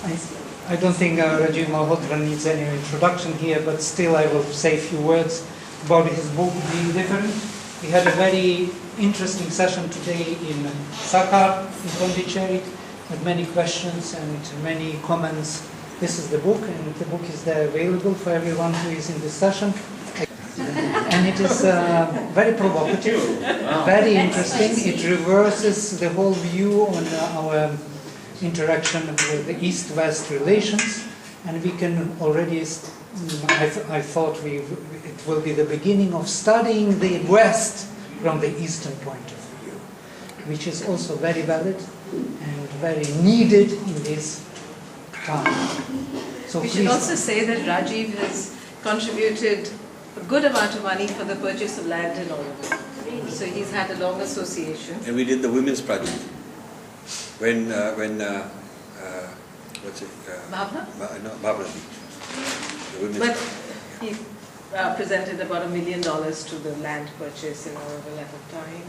I don't think Rajiv Malhotra needs any introduction here, but still I will say a few words about his book, Being Different. We had a very interesting session today in Sakar, in Pondicherry, with many questions and many comments. This is the book, and the book is there available for everyone who is in this session. And it is very provocative, very interesting. It reverses the whole view on our interaction with the East-West relations, and we can already, I thought it will be the beginning of studying the West from the Eastern point of view, which is also very valid and very needed in this time. So we should also say that Rajiv has contributed a good amount of money for the purchase of land in Auroville. So he's had a long association. And we did the women's project. When what's it? Bhavna? No, Bhavna Beach. The women's But he presented about $1 million to the land purchase in Auroville at the time.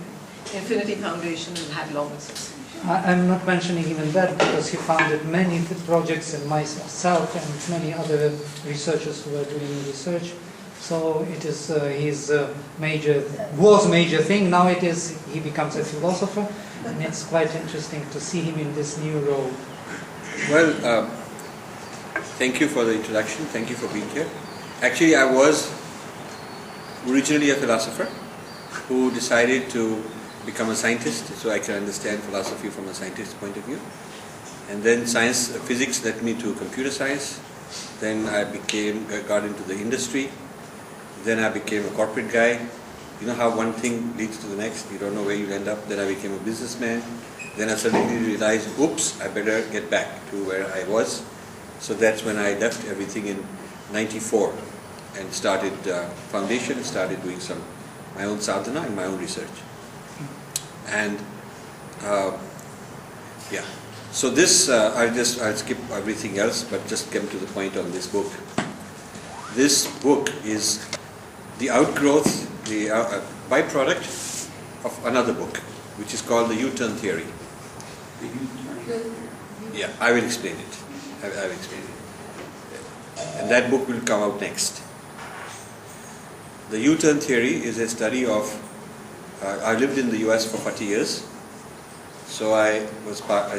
Infinity Foundation had long association. I'm not mentioning even that because he founded many projects, and myself and many other researchers who are doing research. So it is his major thing. Now it is he becomes a philosopher, and it's quite interesting to see him in this new role. Well, thank you for the introduction. Thank you for being here. Actually, I was originally a philosopher who decided to become a scientist, so I can understand philosophy from a scientist's point of view. And then physics led me to computer science. Then I got into the industry. Then I became a corporate guy. You know how one thing leads to the next, you don't know where you end up. Then I became a businessman. Then I suddenly realized, oops, I better get back to where I was. So that's when I left everything in '94 and started foundation, started doing my own sadhana and my own research. And yeah, so this, I'll skip everything else, but just come to the point on this book. This book is the outgrowth, the byproduct of another book, which is called The U-Turn Theory. The U-Turn? Yeah, I will explain it. I will explain it. And that book will come out next. The U-Turn Theory is a study of I lived in the US for 40 years, so I've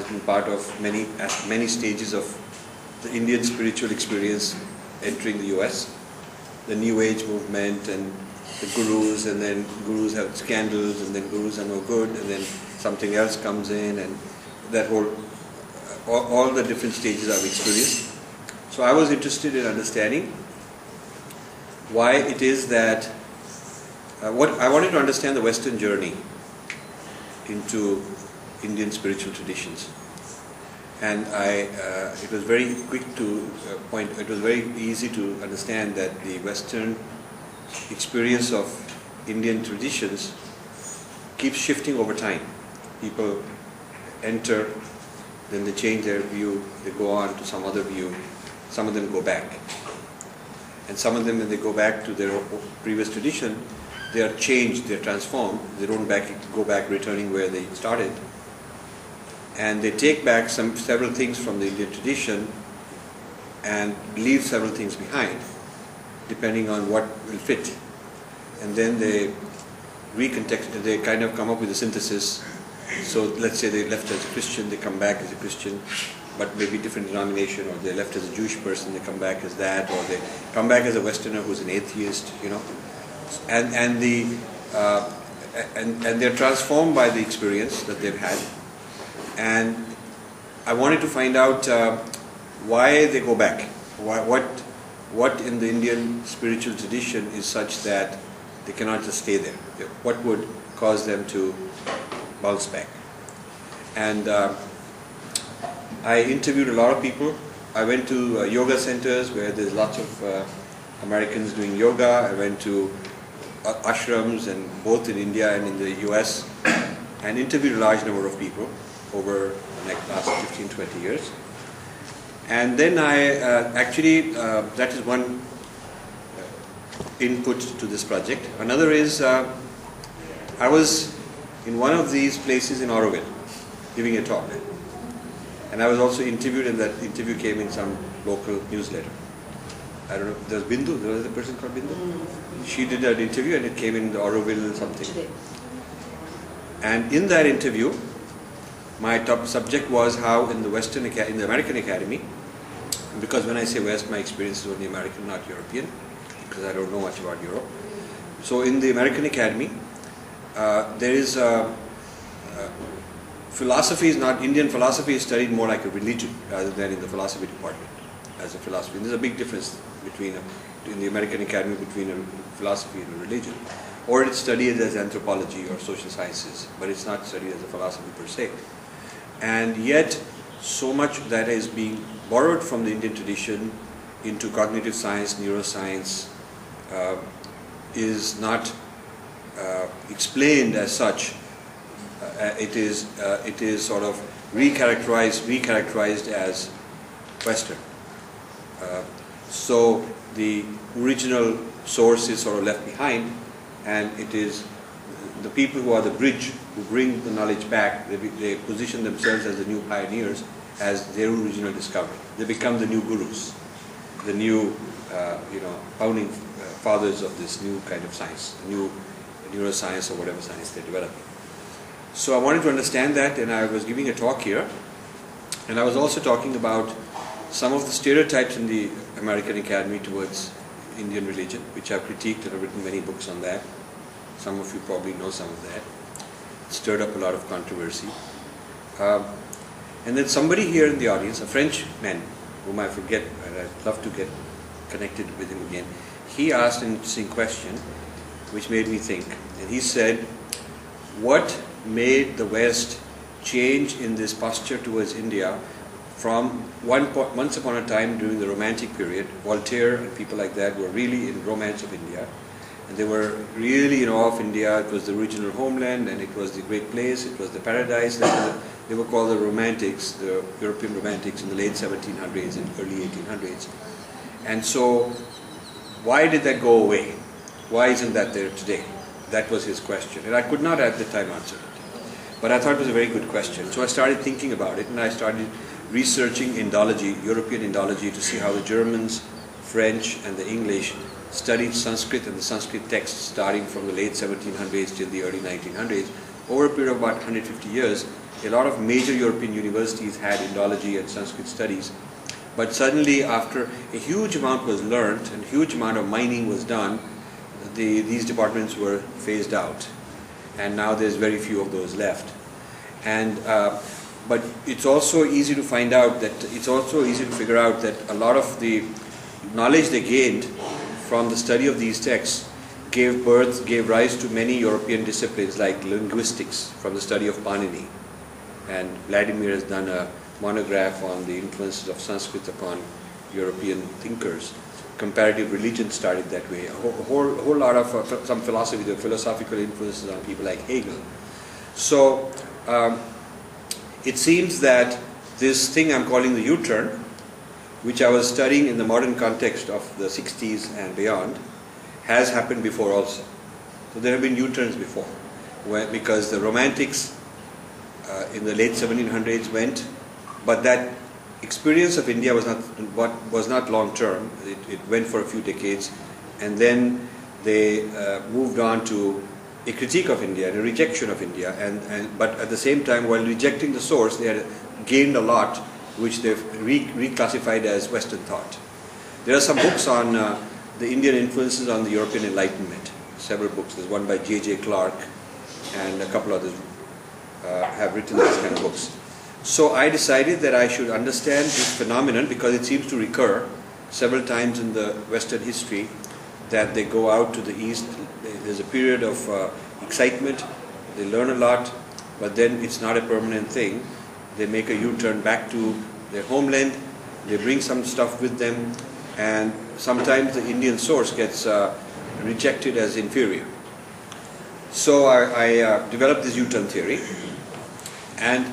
been part of many stages of the Indian spiritual experience entering the US, the New Age movement and the gurus, and then gurus have scandals, and then gurus are no good, and then something else comes in, and that whole, all the different stages I've experienced. So I was interested in understanding why it is that I wanted to understand the Western journey into Indian spiritual traditions, and it was very quick to point. It was very easy to understand that the Western experience of Indian traditions keeps shifting over time. People enter, then they change their view, they go on to some other view. Some of them go back, and some of them, when they go back to their previous tradition, they are changed, they are transformed. They don't go back returning where they started. And they take back several things from the Indian tradition and leave several things behind, depending on what will fit. And then they they kind of come up with a synthesis. So let's say they left as a Christian, they come back as a Christian, but maybe different denomination, or they left as a Jewish person, they come back as that, or they come back as a Westerner who's an atheist, you know. And they're transformed by the experience that they've had. And I wanted to find out why they go back. What in the Indian spiritual tradition is such that they cannot just stay there? What would cause them to bounce back? And I interviewed a lot of people. I went to yoga centers where there's lots of Americans doing yoga. I went to ashrams, and both in India and in the US, and interviewed a large number of people over the last 15-20 years. And then that is one input to this project. Another is I was in one of these places in Auroville giving a talk, And I was also interviewed, and that interview came in some local newsletter. I don't know, there's Bindu, there was a person called Bindu. She did an interview and it came in the Auroville something. Today. And in that interview, my top subject was how in the in the American Academy, because when I say West, my experience is only American, not European, because I don't know much about Europe. So in the American Academy, there is philosophy is not, Indian philosophy is studied more like a religion rather than in the philosophy department as a philosophy. And there's a big difference between in the American Academy between a philosophy and a religion. Or it's studied as anthropology or social sciences, but it's not studied as a philosophy per se. And yet, so much that is being borrowed from the Indian tradition into cognitive science, neuroscience, is not explained as such. It is sort of recharacterized as Western. So the original source is sort of left behind, and it is the people who are the bridge, who bring the knowledge back. They position themselves as the new pioneers, as their original discovery. They become the new gurus, the new founding fathers of this new kind of science, new neuroscience or whatever science they're developing. So I wanted to understand that, and I was giving a talk here, and I was also talking about some of the stereotypes in the American Academy towards Indian religion, which I've critiqued and I've written many books on that. Some of you probably know some of that. It stirred up a lot of controversy. And then somebody here in the audience, a Frenchman, whom I forget, and I'd love to get connected with him again, he asked an interesting question which made me think. And he said, what made the West change in this posture towards India from once upon a time during the Romantic period? Voltaire and people like that were really in romance of India, and they were really in awe of India. It was the original homeland, and it was the great place, it was the paradise. They were called the Romantics, the European Romantics in the late 1700s and early 1800s. And so, why did that go away? Why isn't that there today? That was his question, and I could not at the time answer it. But I thought it was a very good question. So I started thinking about it, and I started researching Indology, European Indology, to see how the Germans, French, and the English studied Sanskrit and the Sanskrit texts starting from the late 1700s till the early 1900s. Over a period of about 150 years, a lot of major European universities had Indology and Sanskrit studies. But suddenly, after a huge amount was learned and a huge amount of mining was done, these departments were phased out. And now there's very few of those left. And but it's also easy to find out that, it's also easy to figure out that a lot of the knowledge they gained from the study of these texts gave rise to many European disciplines like linguistics from the study of Panini. And Vladimir has done a monograph on the influences of Sanskrit upon European thinkers. Comparative religion started that way. A whole lot of some philosophy, the philosophical influences on people like Hegel. So it seems that this thing I'm calling the U-turn, which I was studying in the modern context of the 60s and beyond, has happened before also. So there have been U-turns before, because the Romantics in the late 1700s went, but that experience of India was not long term. It went for a few decades, and then they moved on to a critique of India and a rejection of India, but at the same time, while rejecting the source, they had gained a lot, which they've reclassified as Western thought. There are some books on the Indian influences on the European Enlightenment. Several books. There's one by J.J. Clark, and a couple others have written these kind of books. So I decided that I should understand this phenomenon, because it seems to recur several times in the Western history, that they go out to the East, there's a period of excitement, they learn a lot, but then it's not a permanent thing. They make a U-turn back to their homeland, they bring some stuff with them, and sometimes the Indian source gets rejected as inferior. So I developed this U-turn theory, and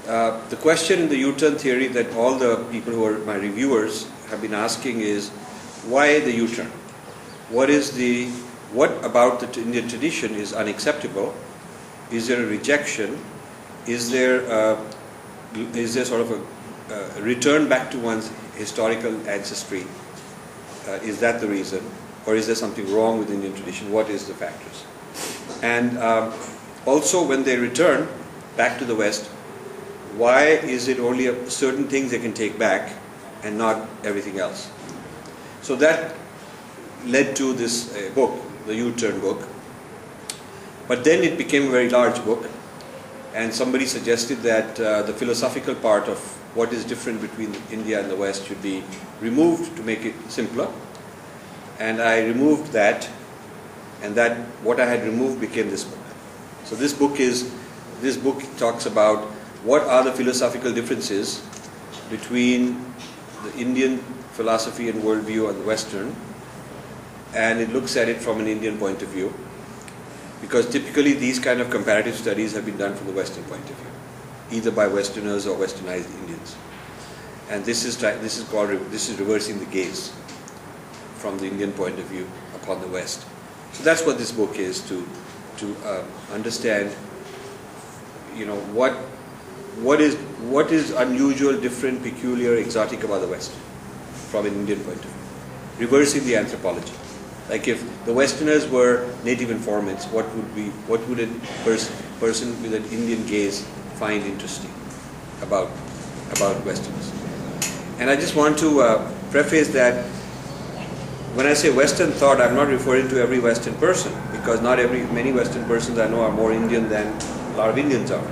the question in the U-turn theory that all the people who are my reviewers have been asking is, why the U-turn? What about the Indian tradition is unacceptable? Is there a rejection? Is there is there sort of a return back to one's historical ancestry? Is that the reason? Or is there something wrong with Indian tradition? What is the factors? And also when they return back to the West, why is it only certain things they can take back and not everything else? So that led to this book, the U-Turn book. But then it became a very large book, and somebody suggested that the philosophical part of what is different between India and the West should be removed to make it simpler. And I removed that, and that what I had removed became this book. So this book talks about what are the philosophical differences between the Indian philosophy and worldview and the Western, and it looks at it from an Indian point of view, because typically these kind of comparative studies have been done from the Western point of view, either by Westerners or Westernized Indians. And this is reversing the gaze from the Indian point of view upon the West. So that's what this book is, to understand, what is unusual, different, peculiar, exotic about the West from an Indian point of view, reversing the anthropology. Like if the Westerners were native informants, what would a person with an Indian gaze find interesting about Westerners? And I just want to preface that when I say Western thought, I'm not referring to every Western person, because many Western persons I know are more Indian than a lot of Indians are.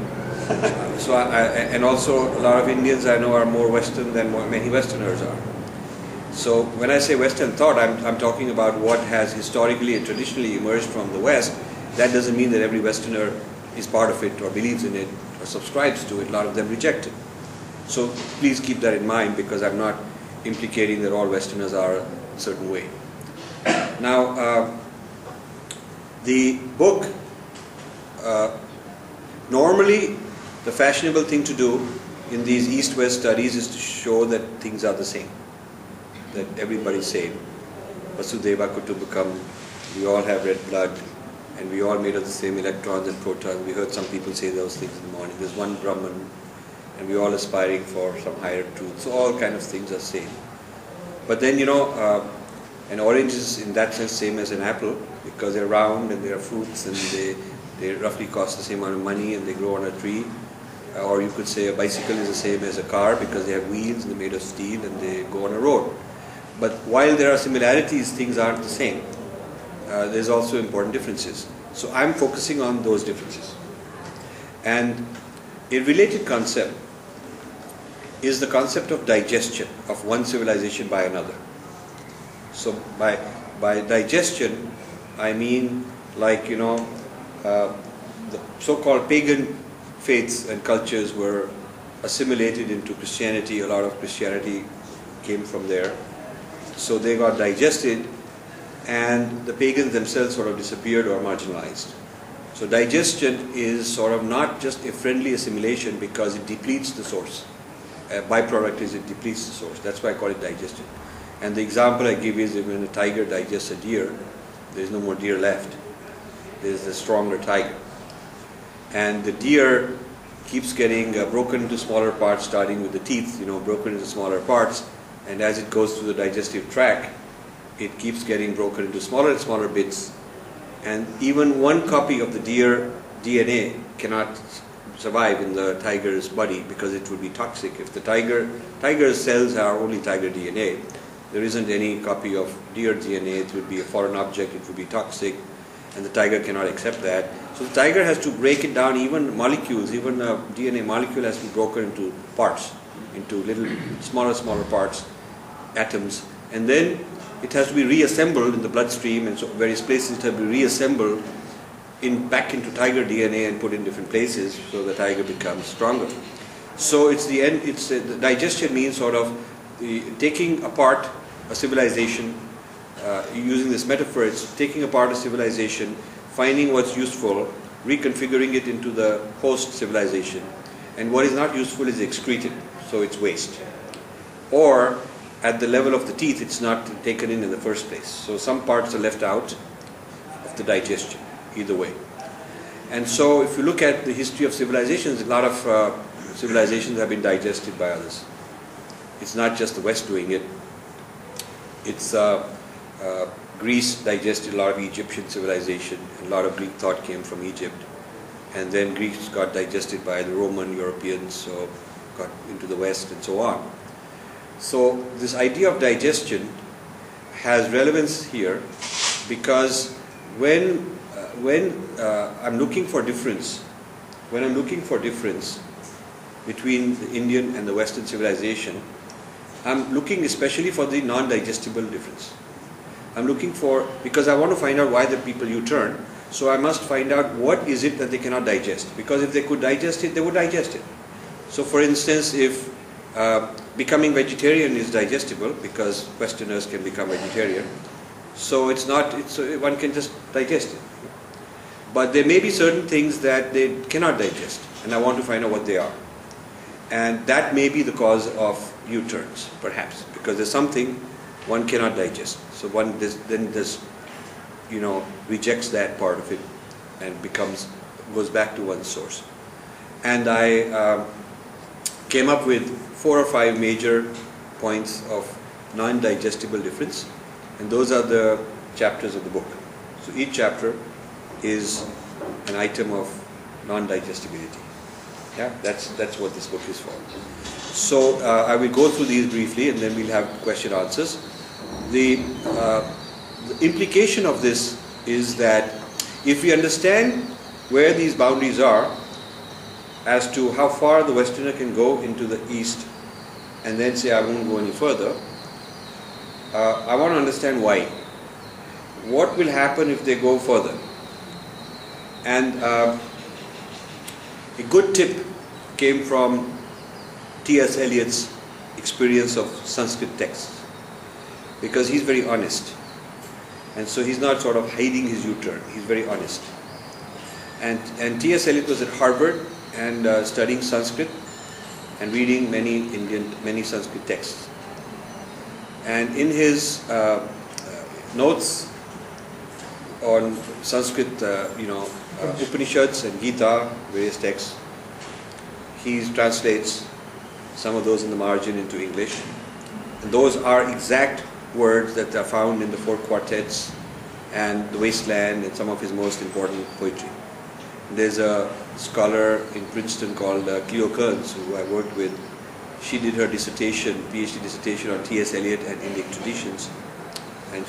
And also a lot of Indians I know are more Western than many Westerners are. So when I say Western thought, I'm talking about what has historically and traditionally emerged from the West. That doesn't mean that every Westerner is part of it or believes in it or subscribes to it. A lot of them reject it. So please keep that in mind, because I'm not implicating that all Westerners are a certain way. Now, the book, normally the fashionable thing to do in these East-West studies is to show that things are the same, that everybody's same. Vasudeva Kutumbakam, we all have red blood, and we all made of the same electrons and protons. We heard some people say those things in the morning. There's one Brahman, and we're all aspiring for some higher truth. So all kind of things are same. But then, an orange is in that sense same as an apple, because they're round and they are fruits, and they roughly cost the same amount of money, and they grow on a tree. Or you could say a bicycle is the same as a car, because they have wheels and they're made of steel and they go on a road. But while there are similarities, things aren't the same. There's also important differences. So I'm focusing on those differences. And a related concept is the concept of digestion of one civilization by another. So by digestion, I mean the so-called pagan faiths and cultures were assimilated into Christianity. A lot of Christianity came from there. So they got digested, and the pagans themselves sort of disappeared or marginalized. So digestion is sort of not just a friendly assimilation, because it depletes the source. A byproduct is it depletes the source. That's why I call it digestion. And the example I give is when a tiger digests a deer, there's no more deer left. There's a stronger tiger. And the deer keeps getting broken into smaller parts, starting with the teeth, broken into smaller parts. And as it goes through the digestive tract, it keeps getting broken into smaller and smaller bits. And even one copy of the deer DNA cannot survive in the tiger's body, because it would be toxic. If the tiger's cells are only tiger DNA, there isn't any copy of deer DNA. It would be a foreign object, it would be toxic, and the tiger cannot accept that. So the tiger has to break it down, even molecules, even a DNA molecule has to be broken into parts, into little smaller parts, atoms, and then it has to be reassembled in the bloodstream, and so various places it has to be reassembled back into tiger DNA and put in different places, so the tiger becomes stronger. So the digestion means sort of taking apart a civilization, using this metaphor, it's taking apart a civilization, finding what's useful, reconfiguring it into the host civilization, and what is not useful is excreted, so it's waste. Or at the level of the teeth, it's not taken in the first place. So some parts are left out of the digestion, either way. And so if you look at the history of civilizations, a lot of civilizations have been digested by others. It's not just the West doing it. It's Greece digested a lot of Egyptian civilization, and a lot of Greek thought came from Egypt. And then Greece got digested by the Roman Europeans, so got into the West and so on. So this idea of digestion has relevance here because when I'm looking for difference, between the Indian and the Western civilization, I'm looking especially for the non-digestible difference. I'm looking for, because I want to find out why the people U-turn, so I must find out what is it that they cannot digest. Because if they could digest it, they would digest it. So for instance, if becoming vegetarian is digestible, because Westerners can become vegetarian, so one can just digest it. But there may be certain things that they cannot digest, and I want to find out what they are. And that may be the cause of U-turns, perhaps, because there's something one cannot digest. So one rejects that part of it and goes back to one's source. And I came up with 4 or 5 major points of non-digestible difference, and those are the chapters of the book. So each chapter is an item of non-digestibility. Yeah, that's what this book is for. So I will go through these briefly, and then we'll have question answers. The implication of this is that if we understand where these boundaries are, as to how far the Westerner can go into the East, and then say I won't go any further, I want to understand why. What will happen if they go further? And a good tip came from T.S. Eliot's experience of Sanskrit texts, because he's very honest, and so he's not sort of hiding his U-turn. He's very honest. And T.S. Eliot was at Harvard and studying Sanskrit and reading many Sanskrit texts. And in his notes on Sanskrit, Upanishads and Gita, various texts, he translates some of those in the margin into English. And those are exact words that are found in the 4 quartets and the Wasteland and some of his most important poetry. There's a scholar in Princeton called Cleo Kearns, who I worked with. She did her PhD dissertation on T.S. Eliot and Indic traditions, and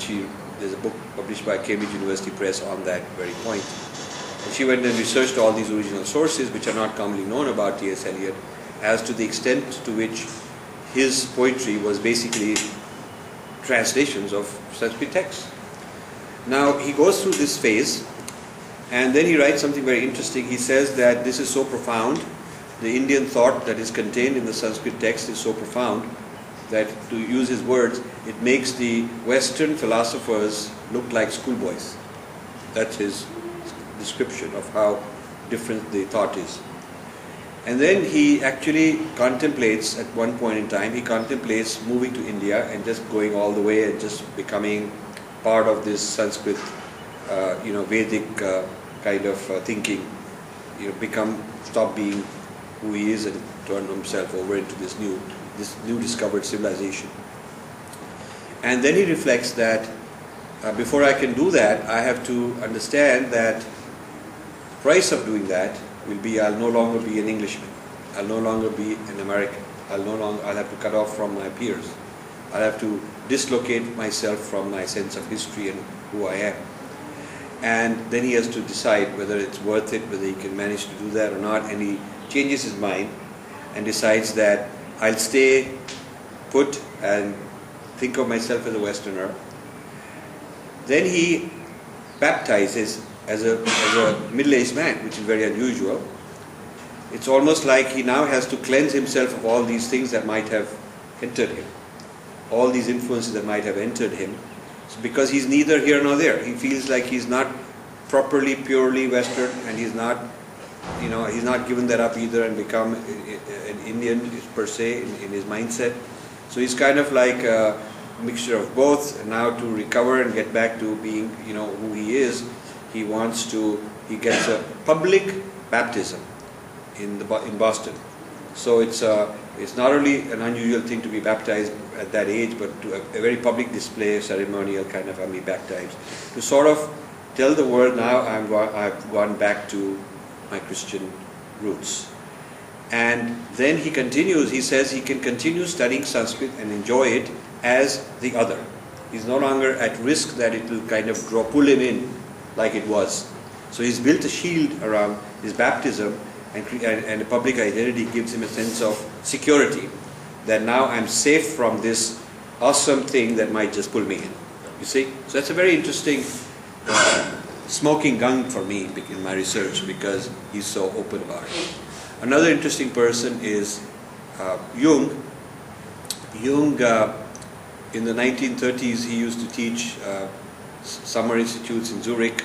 there's a book published by Cambridge University Press on that very point. And she went and researched all these original sources, which are not commonly known about T.S. Eliot, as to the extent to which his poetry was basically translations of Sanskrit texts. Now, he goes through this phase, and then he writes something very interesting. He says that this is so profound, the Indian thought that is contained in the Sanskrit text is so profound that, to use his words, it makes the Western philosophers look like schoolboys. That's his description of how different the thought is. And then he actually contemplates, at one point in time, he contemplates moving to India and just going all the way and just becoming part of this Sanskrit, Vedic kind of thinking, stop being who he is and turn himself over into this new discovered civilization. And then he reflects that before I can do that, I have to understand that the price of doing that will be I'll no longer be an Englishman. I'll no longer be an American. I'll have to cut off from my peers. I'll have to dislocate myself from my sense of history and who I am. And then he has to decide whether it's worth it, whether he can manage to do that or not, and he changes his mind and decides that I'll stay put and think of myself as a Westerner. Then he baptizes as a middle-aged man, which is very unusual. It's almost like he now has to cleanse himself of all these things that might have entered him, all these influences that might have entered him, because he's neither here nor there. He feels like he's not properly, purely Western, and he's not given that up either and become an Indian per se in his mindset. So he's kind of like a mixture of both. And now to recover and get back to being, who he is, he gets a public baptism in Boston. So it's not only an unusual thing to be baptized at that age, but to a very public display, ceremonial kind of, I'm being baptized, to sort of tell the world now I've gone back to my Christian roots. And then he continues, he says he can continue studying Sanskrit and enjoy it as the other. He's no longer at risk that it will kind of pull him in like it was. So he's built a shield around his baptism, and a public identity gives him a sense of security, that now I'm safe from this awesome thing that might just pull me in. You see? So that's a very interesting smoking gun for me in my research, because he's so open about it. Another interesting person is Jung. Jung, in the 1930s, he used to teach summer institutes in Zurich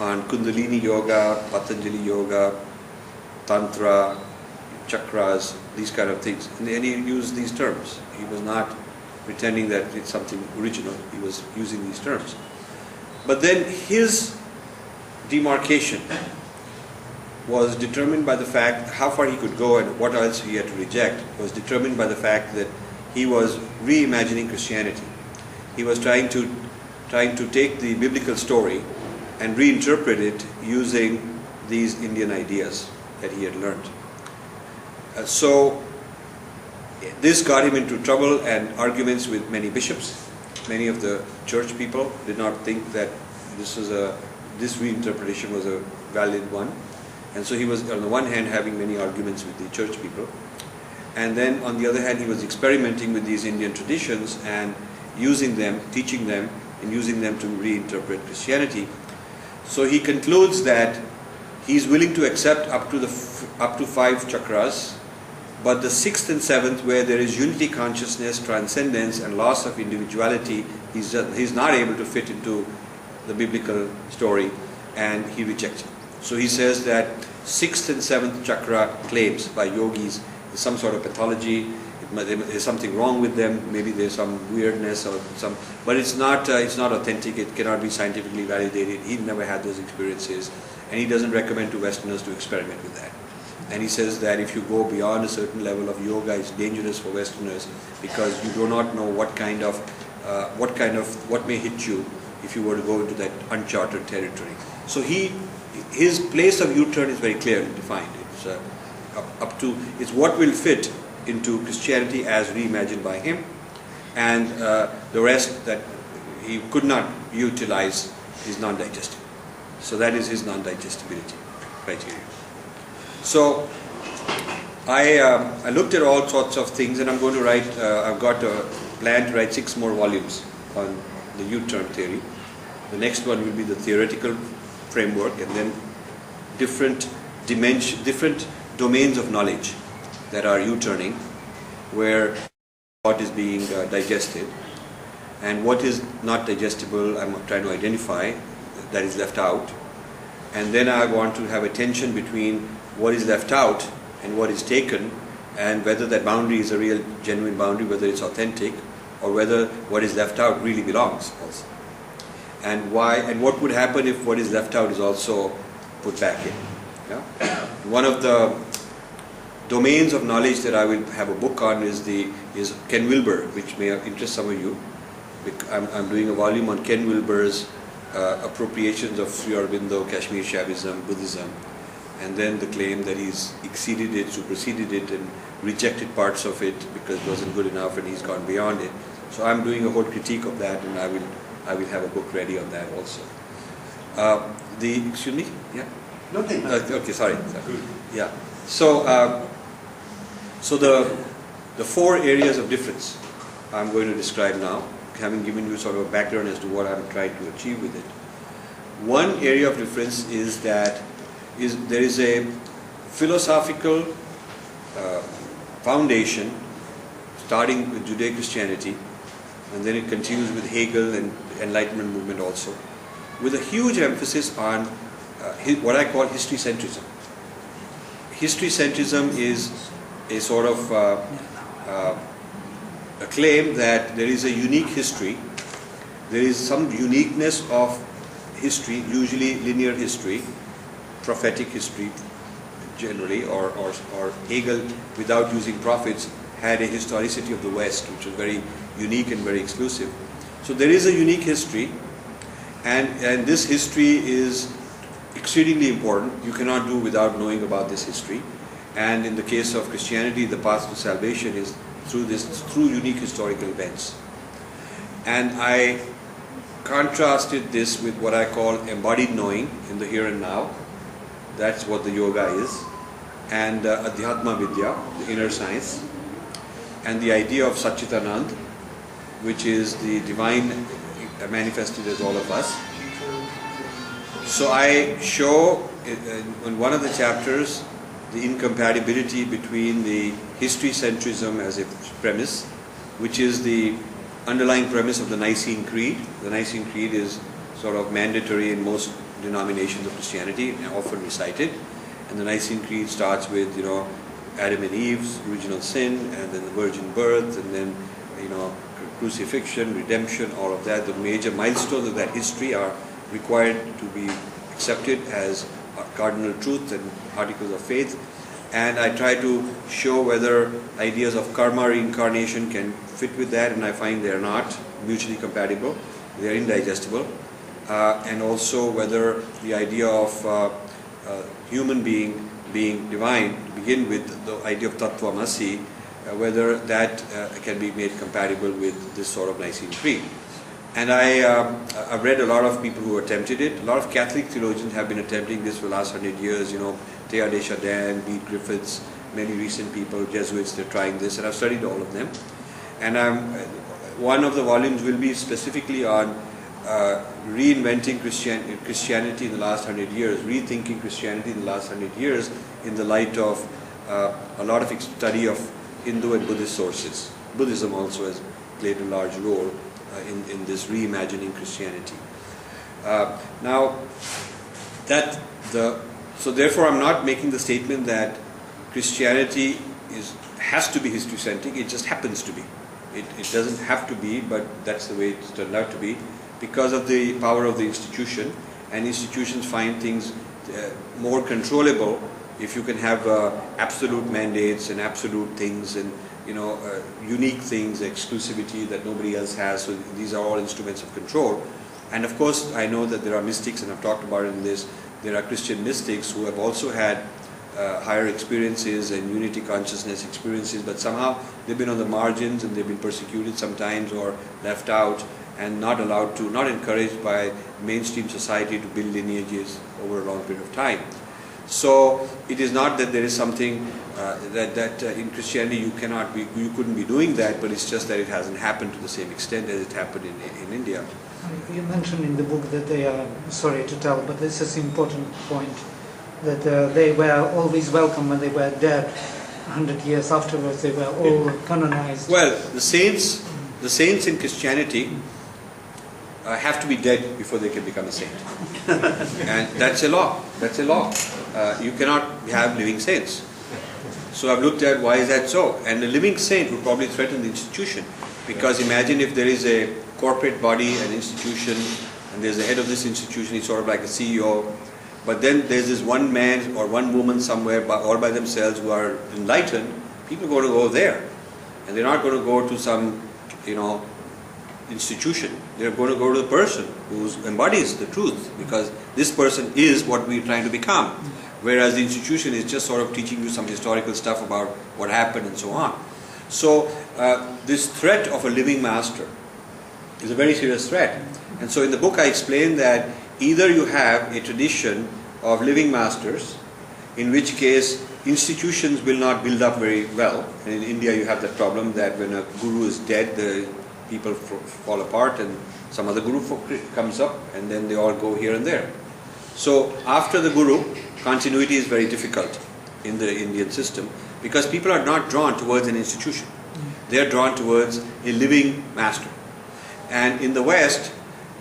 on Kundalini Yoga, Patanjali Yoga, Tantra, chakras, these kind of things. And he used these terms. He was not pretending that it's something original. He was using these terms. But then his demarcation was determined by the fact how far he could go and what else he had to reject, was determined by the fact that he was reimagining Christianity. He was trying to take the biblical story and reinterpret it using these Indian ideas that he had learned. So this got him into trouble and arguments with many bishops. Many of the church people did not think that this reinterpretation was a valid one. And so he was, on the one hand, having many arguments with the church people. And then, on the other hand, he was experimenting with these Indian traditions and using them, teaching them, and using them to reinterpret Christianity. So he concludes that he's willing to accept up to 5 chakras, but the 6th and 7th, where there is unity consciousness, transcendence, and loss of individuality, he's not able to fit into the biblical story, and he rejects it. So he says that 6th and 7th chakra claims by yogis is some sort of pathology. There's something wrong with them. Maybe there's some weirdness or some, but it's not authentic. It cannot be scientifically validated. He never had those experiences, and he doesn't recommend to Westerners to experiment with that. And he says that if you go beyond a certain level of yoga, it's dangerous for Westerners, because you do not know what may hit you if you were to go into that uncharted territory. So his place of U-turn is very clearly defined. It's it's what will fit into Christianity as reimagined by him, and the rest that he could not utilize is non-digestible. So that is his non-digestibility criteria. So I looked at all sorts of things, and I'm going to write, I've got a plan to write 6 more volumes on the U-turn theory. The next one will be the theoretical framework, and then different domains of knowledge that are U-turning, where what is being digested and what is not digestible. I'm trying to identify that is left out, and then I want to have a tension between what is left out and what is taken, and whether that boundary is a real genuine boundary, whether it's authentic, or whether what is left out really belongs also, and why, and what would happen if what is left out is also put back in. Yeah? One of the domains of knowledge that I will have a book on is Ken Wilber, which may interest some of you. I'm doing a volume on Ken Wilber's appropriations of Sri Aurobindo, Kashmir Shaivism, Buddhism, and then the claim that he's exceeded it, superseded it, and rejected parts of it because it wasn't good enough, and he's gone beyond it. So I'm doing a whole critique of that, and I will have a book ready on that also. Excuse me? Yeah? Nothing. Okay, sorry. Yeah. So the 4 areas of difference I'm going to describe now, having given you sort of a background as to what I'm trying to achieve with it. One area of difference is that there is a philosophical foundation starting with Judeo-Christianity, and then it continues with Hegel and Enlightenment movement also, with a huge emphasis on what I call history centrism. History centrism is a sort of a claim that there is a unique history, there is some uniqueness of history, usually linear history, prophetic history, generally, or Hegel, without using prophets, had a historicity of the West, which was very unique and very exclusive. So there is a unique history, and this history is exceedingly important. You cannot do without knowing about this history. And in the case of Christianity, the path to salvation is through unique historical events. And I contrasted this with what I call embodied knowing in the here and now. That's what the yoga is. And Adhyatma Vidya, the inner science. And the idea of Satchitanand, which is the divine manifested as all of us. So I show in one of the chapters the incompatibility between the history centrism as a premise, which is the underlying premise of the Nicene Creed. The Nicene Creed is sort of mandatory in most denominations of Christianity and often recited. And the Nicene Creed starts with, Adam and Eve's original sin, and then the virgin birth, and then, crucifixion, redemption, all of that. The major milestones of that history are required to be accepted as cardinal truth and articles of faith. And I try to show whether ideas of karma, reincarnation can fit with that, and I find they are not mutually compatible. They are indigestible. And also whether the idea of human being divine, to begin with the idea of Tattvamasi, whether that can be made compatible with this sort of Nicene Creed. And I've read a lot of people who attempted it. A lot of Catholic theologians have been attempting this for the last 100 years. Théa Deschardins, Bede Griffiths, many recent people, Jesuits, they're trying this, and I've studied all of them. And one of the volumes will be specifically on reinventing Christianity in the last 100 years, rethinking Christianity in the last 100 years in the light of a lot of study of Hindu and Buddhist sources. Buddhism also has played a large role in this reimagining Christianity. So therefore I'm not making the statement that Christianity has to be history-centric. It just happens to be. It doesn't have to be, but that's the way it's turned out to be, because of the power of the institution, and institutions find things more controllable if you can have absolute mandates and absolute things and unique things, exclusivity that nobody else has. So these are all instruments of control. And of course I know that there are mystics, and I've talked about it in this, there are Christian mystics who have also had higher experiences and unity consciousness experiences, but somehow they've been on the margins and they've been persecuted sometimes or left out and not encouraged by mainstream society to build lineages over a long period of time. So it is not that there is something that in Christianity you couldn't be doing that, but it's just that it hasn't happened to the same extent as it happened in India. You mentioned in the book that they are, sorry to tell, but this is an important point, that they were always welcome when they were dead. 100 years afterwards they were all canonized. Well, the saints in Christianity have to be dead before they can become a saint. And that's a law. You cannot have living saints. So I've looked at why is that so. And a living saint would probably threaten the institution. Because imagine if there is a corporate body, an institution, and there's the head of this institution, he's sort of like a CEO. But then there's this one man or one woman somewhere all by themselves who are enlightened. People are going to go there. And they're not going to go to some, institution. They're going to go to the person who embodies the truth, because this person is what we're trying to become. Whereas the institution is just sort of teaching you some historical stuff about what happened and so on. So this threat of a living master is a very serious threat. And so in the book I explain that either you have a tradition of living masters, in which case institutions will not build up very well. And in India you have that problem that when a guru is dead, the people fall apart and some other guru comes up, and then they all go here and there. So after the guru, continuity is very difficult in the Indian system, because people are not drawn towards an institution. They are drawn towards a living master. And in the West,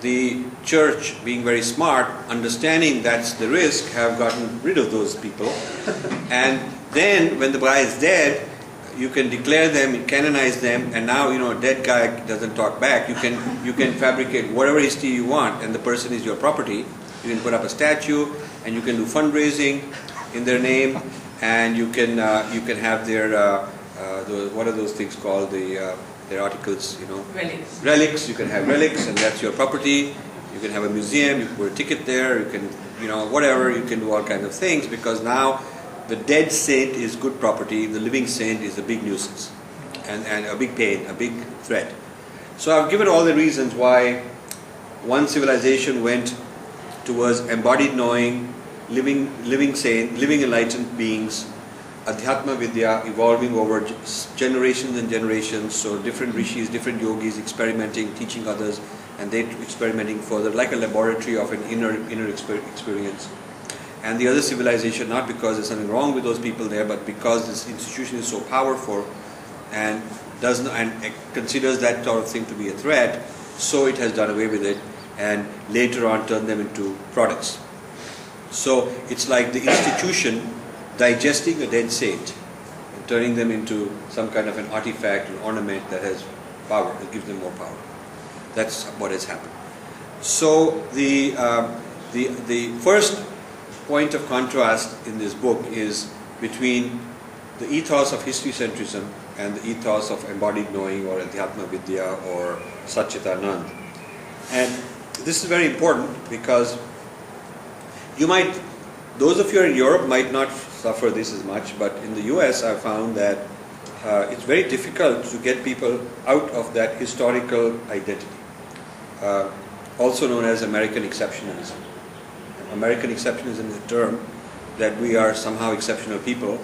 the church, being very smart, understanding that's the risk, have gotten rid of those people. And then when the guy is dead, you can declare them, canonize them, and now a dead guy doesn't talk back. You can fabricate whatever history you want, and the person is your property. You can put up a statue, and you can do fundraising in their name, and you can have their what are those things called, their articles, Relics. relics. You can have relics, and that's your property. You can have a museum. You can put a ticket there. You can whatever. You can do all kinds of things, because now the dead saint is good property. The living saint is a big nuisance and a big pain, a big threat. So I've given all the reasons why one civilization went towards embodied knowing, living saint, living enlightened beings, Adhyatma Vidya evolving over generations and generations, so different rishis, different yogis experimenting, teaching others, and they experimenting further, like a laboratory of an inner experience. And the other civilization, not because there's something wrong with those people there, but because this institution is so powerful and considers that sort of thing to be a threat, so it has done away with it and later on turned them into products. So it's like the institution digesting a dead saint and turning them into some kind of an artifact, an ornament that has power, that gives them more power. That's what has happened. So the first point of contrast in this book is between the ethos of history centrism and the ethos of embodied knowing, or Adhyatma Vidya, or Satchitanand. And this is very important because those of you who are in Europe might not suffer this as much, but in the US I found that it's very difficult to get people out of that historical identity, also known as American exceptionalism. American exceptionalism is a term that we are somehow exceptional people,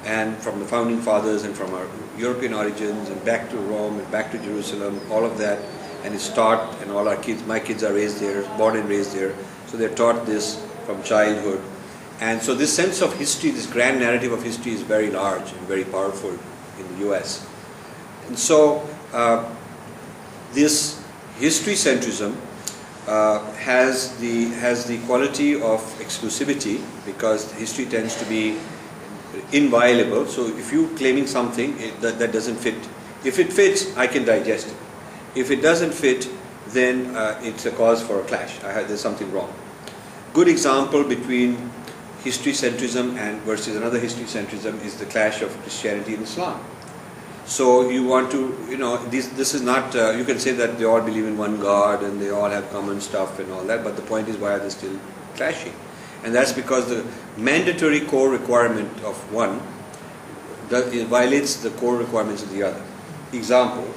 and from the founding fathers and from our European origins and back to Rome and back to Jerusalem, all of that, and it's taught, and all our kids, my kids are raised there, born and raised there, so they're taught this from childhood. And so this sense of history, this grand narrative of history is very large and very powerful in the US. And so this history centrism has the quality of exclusivity, because history tends to be inviolable. So if you're claiming something that doesn't fit, if it fits, I can digest it. If it doesn't fit, then it's a cause for a clash. There's something wrong. Good example between history centrism and versus another history centrism is the clash of Christianity and Islam. So you want to, this is not, you can say that they all believe in one God and they all have common stuff and all that, but the point is, why are they still clashing? And that's because the mandatory core requirement of one violates the core requirements of the other. Example,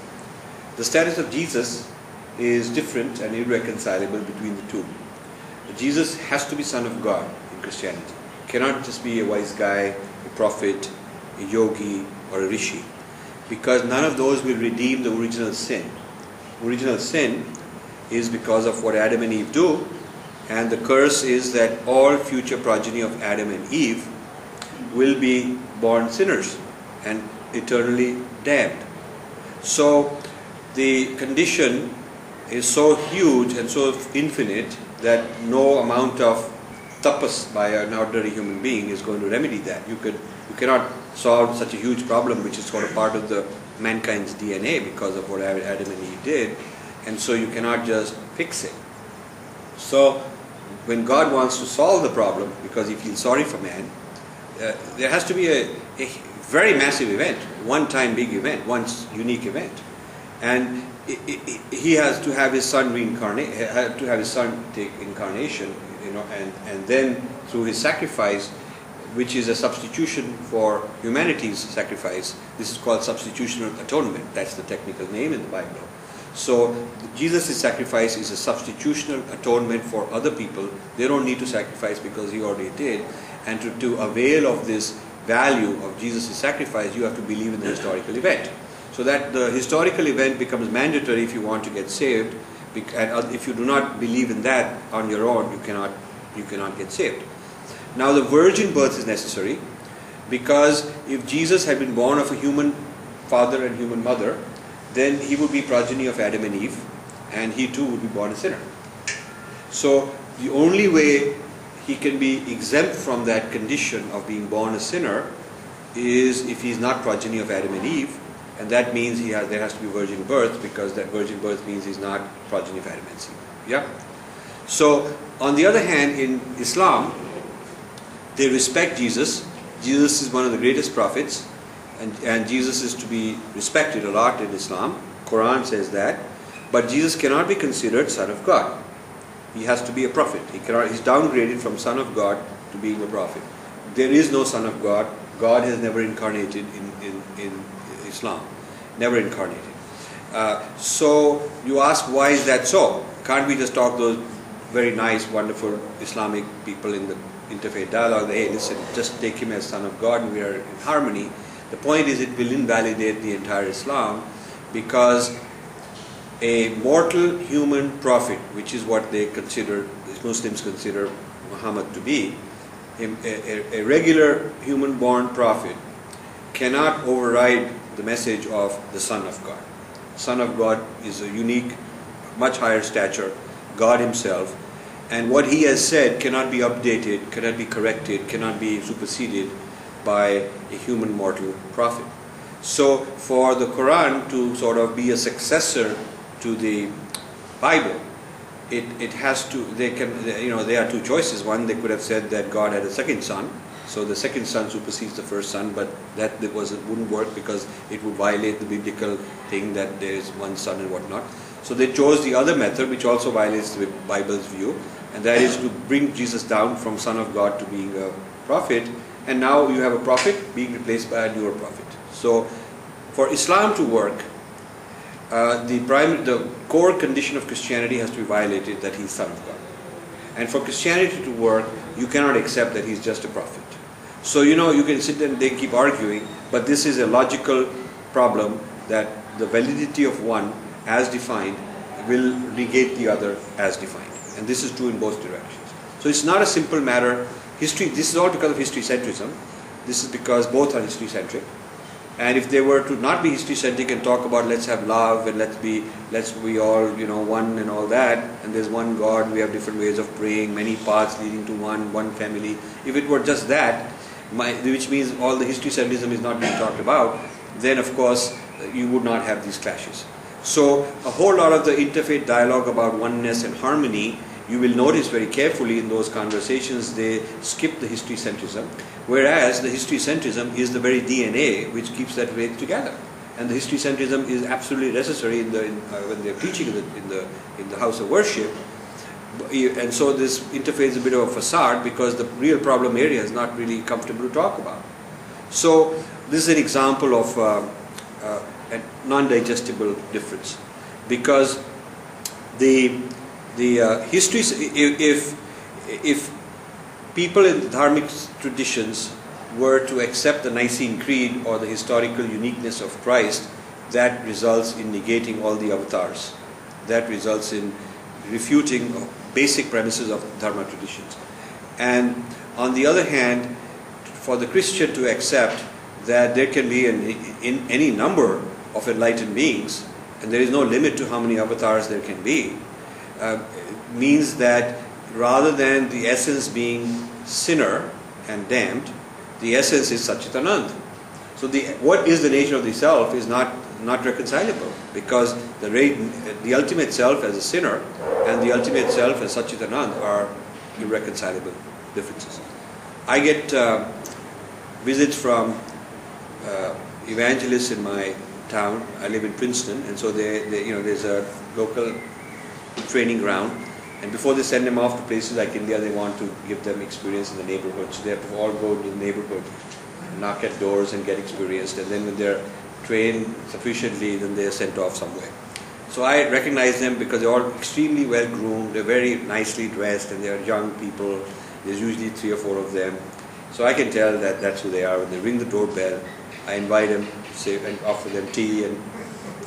the status of Jesus is different and irreconcilable between the two. Jesus has to be Son of God in Christianity. He cannot just be a wise guy, a prophet, a yogi, or a rishi, because none of those will redeem the original sin. Original sin is because of what Adam and Eve do, and the curse is that all future progeny of Adam and Eve will be born sinners and eternally damned. So the condition is so huge and so infinite that no amount of tapas by an ordinary human being is going to remedy that. You cannot solve such a huge problem, which is sort of part of the mankind's DNA because of what Adam and Eve did, and so you cannot just fix it. So when God wants to solve the problem, because He feels sorry for man, there has to be a very massive event, one-time big event, one unique event, and He has to have His Son take incarnation, and then through His sacrifice, which is a substitution for humanity's sacrifice. This is called substitutional atonement. That's the technical name in the Bible. So Jesus' sacrifice is a substitutional atonement for other people. They don't need to sacrifice because He already did. And to avail of this value of Jesus' sacrifice, you have to believe in the historical event. So that the historical event becomes mandatory if you want to get saved. And if you do not believe in that on your own, you cannot get saved. Now the virgin birth is necessary, because if Jesus had been born of a human father and human mother, then He would be progeny of Adam and Eve, and He too would be born a sinner. So the only way He can be exempt from that condition of being born a sinner is if He's not progeny of Adam and Eve, and that means there has to be virgin birth, because that virgin birth means He's not progeny of Adam and Eve. Yeah? So on the other hand, in Islam, they respect Jesus Jesus is one of the greatest prophets, and Jesus is to be respected a lot in Islam. Quran says that. But Jesus cannot be considered Son of God. He has to be a prophet. He's downgraded from Son of God to being a prophet. There is no Son of God. God has never incarnated in Islam. Never incarnated. So you ask, why is that so? Can't we just talk those very nice, wonderful Islamic people in the interfaith dialogue? Hey, listen, just take him as Son of God and we are in harmony. The point is, it will invalidate the entire Islam, because a mortal human prophet, which is what they consider, Muslims consider Muhammad to be, a regular human-born prophet cannot override the message of the Son of God. Son of God is a unique, much higher stature, God Himself, and what He has said cannot be updated, cannot be corrected, cannot be superseded by a human mortal prophet. So for the Quran to sort of be a successor to the Bible, it has to, there are two choices. One, they could have said that God had a second son, so the second son supersedes the first son, but that wouldn't work, because it would violate the biblical thing that there is one son and whatnot. So they chose the other method, which also violates the Bible's view, and that is to bring Jesus down from Son of God to being a prophet, and now you have a prophet being replaced by a newer prophet. So for Islam to work, the core condition of Christianity has to be violated, that He's Son of God. And for Christianity to work, you cannot accept that He's just a prophet. So you can sit there and they keep arguing, but this is a logical problem, that the validity of one as defined will negate the other as defined. And this is true in both directions. So it's not a simple matter. This is all because of history centrism. This is because both are history centric. And if they were to not be history centric and talk about let's have love and let's be all one and all that, and there's one God, we have different ways of praying, many paths leading to one family. If it were just that, which means all the history centrism is not being talked about, then of course you would not have these clashes. So a whole lot of the interfaith dialogue about oneness and harmony, you will notice very carefully in those conversations, they skip the history centrism, whereas the history centrism is the very DNA which keeps that faith together. And the history centrism is absolutely necessary when they're preaching in the house of worship. And so this interfaith is a bit of a facade, because the real problem area is not really comfortable to talk about. So this is an example of a non-digestible difference, because the history, if people in dharmic traditions were to accept the Nicene Creed or the historical uniqueness of Christ, that results in negating all the avatars. That results in refuting basic premises of dharma traditions. And on the other hand, for the Christian to accept that there can be in any number of enlightened beings, and there is no limit to how many avatars there can be, means that rather than the essence being sinner and damned, the essence is Satchitanand. So what is the nature of the self is not reconcilable, because the ultimate self as a sinner and the ultimate self as Satchitanand are irreconcilable differences. I get visits from evangelists in my town. I live in Princeton, and so there's a local training ground, and before they send them off to places like India, they want to give them experience in the neighborhood. So they have to all go to the neighborhood, knock at doors and get experienced, and then when they're trained sufficiently, then they're sent off somewhere. So I recognize them because they're all extremely well groomed, they're very nicely dressed, and they're young people. There's usually 3 or 4 of them. So I can tell that that's who they are. When they ring the doorbell, I invite them, and offer them tea and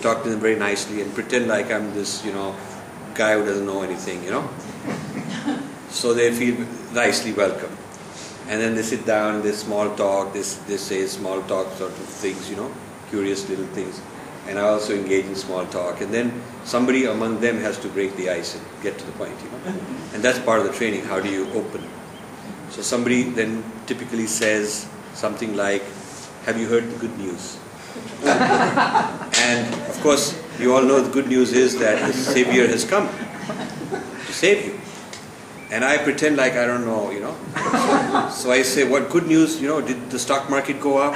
talk to them very nicely and pretend like I'm this, guy who doesn't know anything, So they feel nicely welcome. And then they sit down and they small talk, they say small talk sort of things, curious little things. And I also engage in small talk. And then somebody among them has to break the ice and get to the point, And that's part of the training. How do you open? So somebody then typically says something like, "Have you heard the good news?" And of course, you all know the good news is that the Savior has come to save you. And I pretend like I don't know, you know. So I say, what good news, you know, did the stock market go up?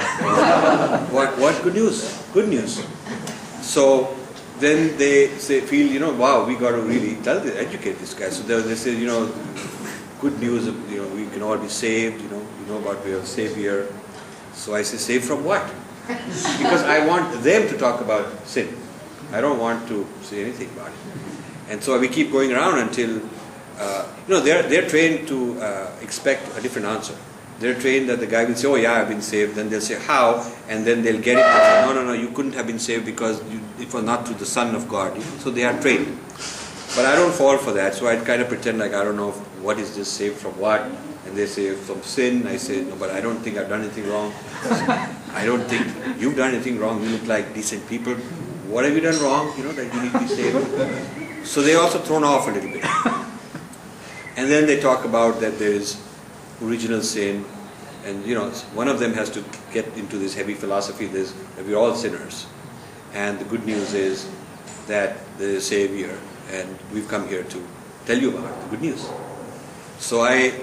What good news? Good news. So then they feel, you know, wow, we got to really educate this guy. So they say, you know, good news, you know, we can all be saved, you know about we have a savior. So I say, saved from what? Because I want them to talk about sin. I don't want to say anything about it. And so we keep going around until, you know, they're trained to expect a different answer. They're trained that the guy will say, oh yeah, I've been saved. Then they'll say, how? And then they'll get it. And say, no, you couldn't have been saved because it was not through the Son of God. You know? So they are trained. But I don't fall for that. So I kind of pretend like I don't know what is this, saved from what. And they say, from sin. I say, no, but I don't think I've done anything wrong. I don't think you've done anything wrong. You look like decent people. What have you done wrong, you know, that you need to be saved? So they're also thrown off a little bit. And then they talk about that there is original sin, and you know, one of them has to get into this heavy philosophy that we're all sinners, and the good news is that there is a Savior, and we've come here to tell you about the good news. So I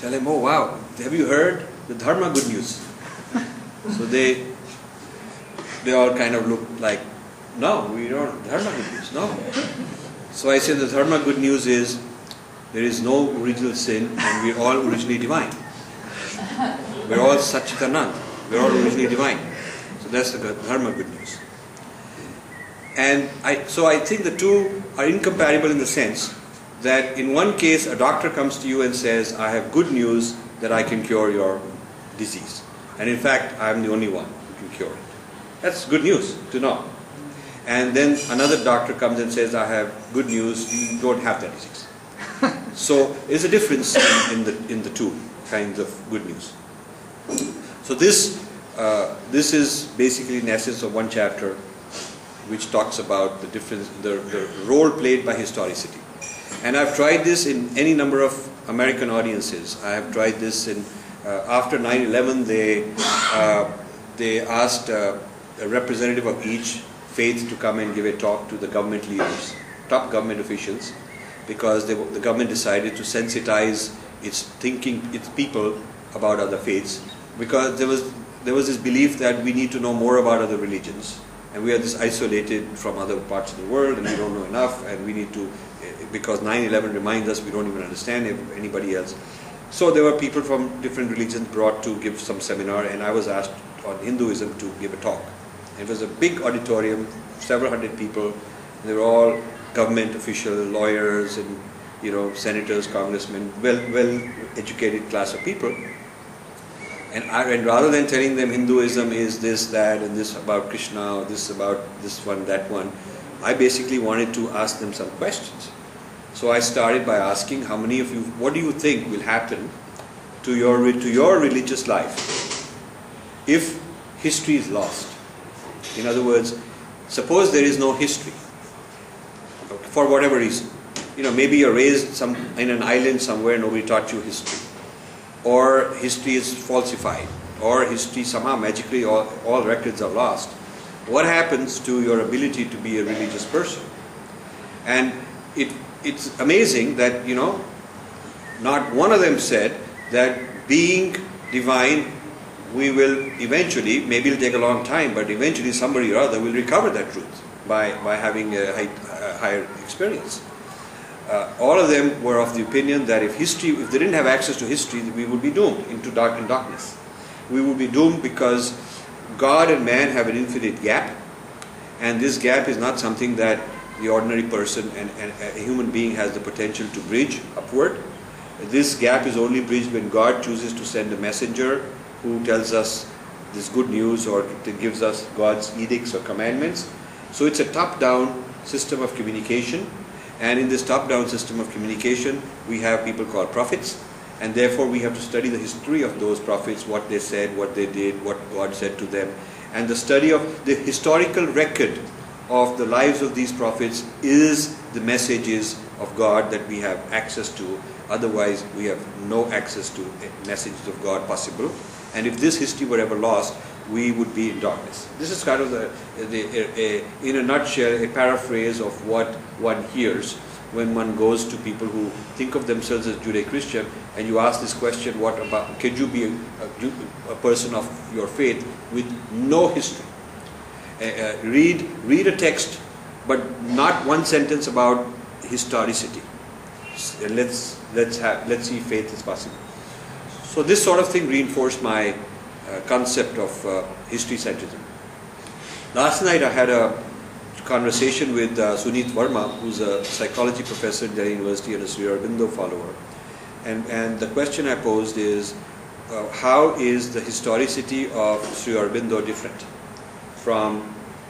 tell him, oh wow, have you heard the Dharma good news? So they all kind of look like, no, we don't, Dharma good news, no. So I said the Dharma good news is there is no original sin and we're all originally divine. We're all Satchitanand. We're all originally divine. So that's the Dharma good news. And so I think the two are incompatible in the sense that in one case a doctor comes to you and says, I have good news that I can cure your disease. And in fact, I'm the only one who can cure it. That's good news to know. And then another doctor comes and says, I have good news, you don't have that disease. So there's a difference in the two kinds of good news. So this is basically in essence of one chapter which talks about the difference, the role played by historicity. And I've tried this in any number of American audiences. I have tried this in after 9/11. They asked a representative of each faith to come and give a talk to the government leaders, top government officials, because the government decided to sensitize its people about other faiths, because there was this belief that we need to know more about other religions, and we are this isolated from other parts of the world, and we don't know enough, and we need to, because 9/11 reminds us we don't even understand anybody else. So there were people from different religions brought to give some seminar, and I was asked on Hinduism to give a talk. It was a big auditorium, several hundred people. They were all government officials, lawyers, and you know, senators, congressmen, well-educated class of people. And rather than telling them Hinduism is this, that, and this about Krishna, or this about this one, that one, I basically wanted to ask them some questions. So I started by asking, how many of you, what do you think will happen to your religious life if history is lost? In other words, suppose there is no history, for whatever reason. You know, maybe you're raised in an island somewhere, nobody taught you history. Or history is falsified. Or history somehow magically all records are lost. What happens to your ability to be a religious person? And it's amazing that, you know, not one of them said that being divine, we will eventually, maybe it'll take a long time, but eventually somebody or other will recover that truth by having a higher experience. All of them were of the opinion that if they didn't have access to history, we would be doomed into darkness. We would be doomed because God and man have an infinite gap, and this gap is not something that the ordinary person and a human being has the potential to bridge upward. This gap is only bridged when God chooses to send a messenger who tells us this good news or gives us God's edicts or commandments. So it's a top-down system of communication, and in this top-down system of communication we have people called prophets, and therefore we have to study the history of those prophets, what they said, what they did, what God said to them, and the study of the historical record of the lives of these prophets is the messages of God that we have access to. Otherwise we have no access to messages of God possible. And if this history were ever lost, we would be in darkness. This is kind of in a nutshell, a paraphrase of what one hears when one goes to people who think of themselves as Judeo-Christian and you ask this question, what about, can you be a person of your faith with no history? Read a text, but not one sentence about historicity. Let's see if faith is possible. So this sort of thing reinforced my concept of history centrism. Last night I had a conversation with Suneet Verma, who's a psychology professor at Delhi University and a Sri Aurobindo follower. And the question I posed is, how is the historicity of Sri Aurobindo different from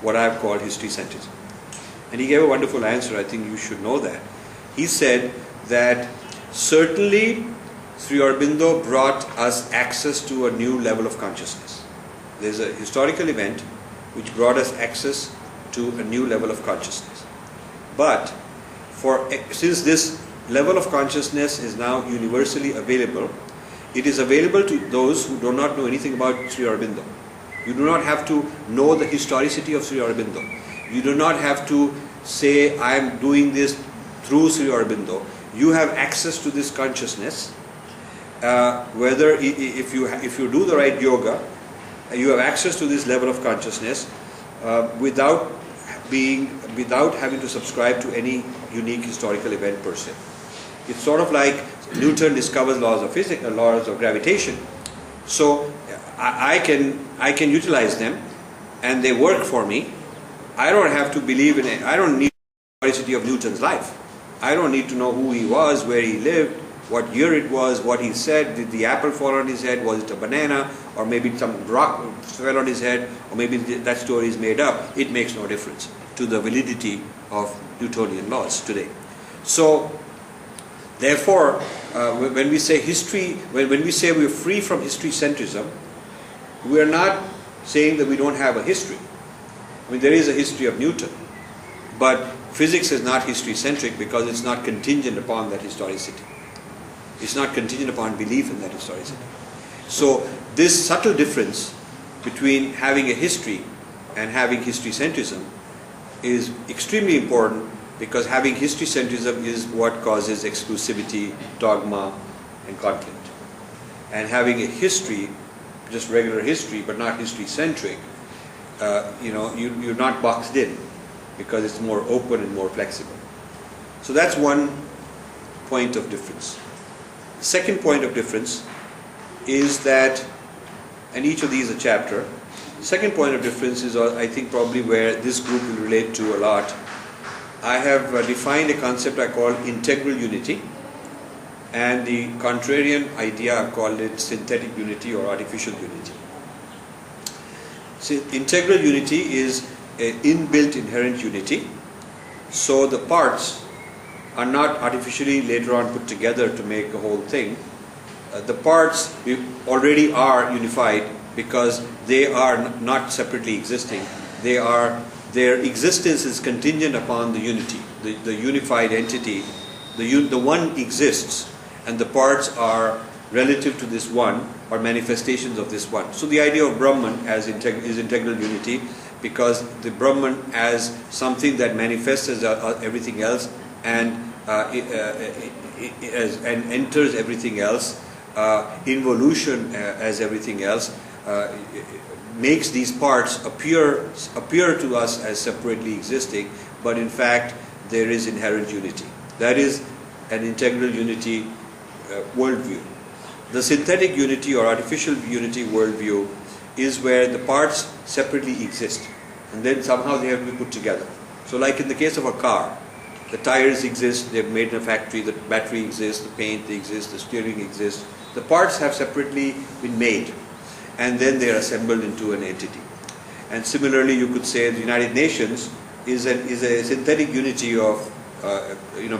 what I've called history centrism? And he gave a wonderful answer. I think you should know that. He said that certainly Sri Aurobindo brought us access to a new level of consciousness. There's a historical event which brought us access to a new level of consciousness. But since this level of consciousness is now universally available, it is available to those who do not know anything about Sri Aurobindo. You do not have to know the historicity of Sri Aurobindo. You do not have to say, I am doing this through Sri Aurobindo. You have access to this consciousness. Whether if you do the right yoga, you have access to this level of consciousness without having to subscribe to any unique historical event per se. It's sort of like Newton discovers laws of physics, laws of gravitation. So I can utilize them, and they work for me. I don't have to believe in it. I don't need the historicity of Newton's life. I don't need to know who he was, where he lived, what year it was, what he said. Did the apple fall on his head? Was it a banana? Or maybe some rock fell on his head? Or maybe that story is made up. It makes no difference to the validity of Newtonian laws today. So, therefore, when we say history, when we say we're free from history centrism, we are not saying that we don't have a history. I mean, there is a history of Newton, but physics is not history centric because it's not contingent upon that historicity. It's not contingent upon belief in that historicity. So this subtle difference between having a history and having history centrism is extremely important, because having history centrism is what causes exclusivity, dogma, and conflict. And having a history, just regular history, but not history centric, you're not boxed in, because it's more open and more flexible. So that's one point of difference. The second point of difference is that, and each of these is a chapter. The second point of difference is, I think, probably where this group will relate to a lot. I have defined a concept I call integral unity, and the contrarian idea I call it synthetic unity or artificial unity. So integral unity is an inbuilt inherent unity. So the parts are not artificially later on put together to make a whole thing. The parts already are unified because they are not separately existing. Their existence is contingent upon the unity, the unified entity. The one exists, and the parts are relative to this one, or manifestations of this one. So the idea of Brahman is integral unity, because the Brahman as something that manifests as everything else and enters everything else, involution as everything else, makes these parts appear to us as separately existing, but in fact there is inherent unity. That is an integral unity worldview. The synthetic unity or artificial unity worldview is where the parts separately exist, and then somehow they have to be put together. So like in the case of a car, the tires exist, they're made in a factory, the battery exists, the paint exists, the steering exists. The parts have separately been made, and then they are assembled into an entity. And similarly, you could say the United Nations is a synthetic unity of,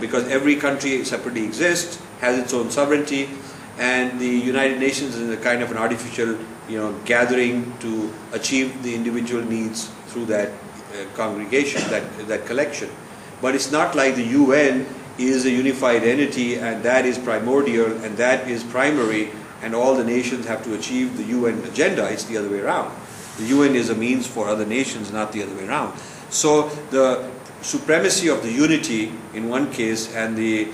because every country separately exists, has its own sovereignty, and the United Nations is a kind of an artificial, gathering to achieve the individual needs through that congregation, that collection. But it's not like the UN is a unified entity, and that is primordial, and that is primary, and all the nations have to achieve the UN agenda. It's the other way around. The UN is a means for other nations, not the other way around. So the supremacy of the unity in one case and the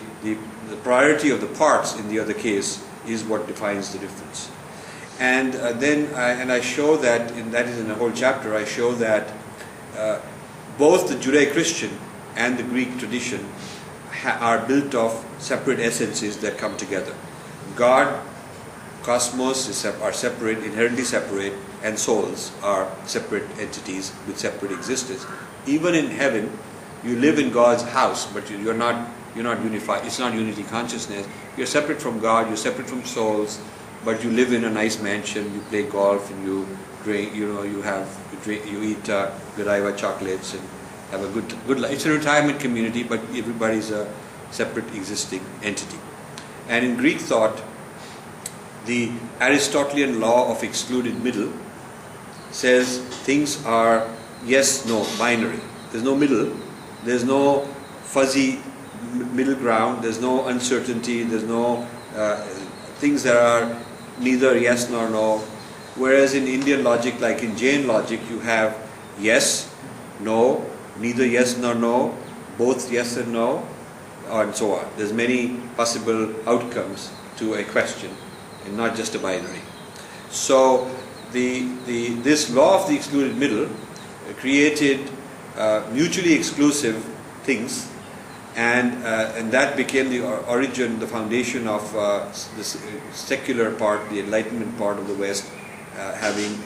priority of the parts in the other case is what defines the difference. And I show that, that is in a whole chapter, I show that both the Judeo-Christian and the Greek tradition are built of separate essences that come together. God, cosmos are separate, inherently separate, and souls are separate entities with separate existence. Even in heaven, you live in God's house, but you're not unified. It's not unity consciousness. You're separate from God. You're separate from souls, but you live in a nice mansion. You play golf and you drink. You eat Godiva chocolates and have a good life. It's a retirement community, but everybody's a separate existing entity. And in Greek thought, the Aristotelian law of excluded middle says things are yes, no, binary. There's no middle. There's no fuzzy middle ground. There's no uncertainty. There's no things that are neither yes nor no. Whereas in Indian logic, like in Jain logic, you have yes, no, neither yes nor no, both yes and no, and so on. There's many possible outcomes to a question, and not just a binary. So this law of the excluded middle created mutually exclusive things, and that became the origin, the foundation of the secular part, the Enlightenment part of the West, having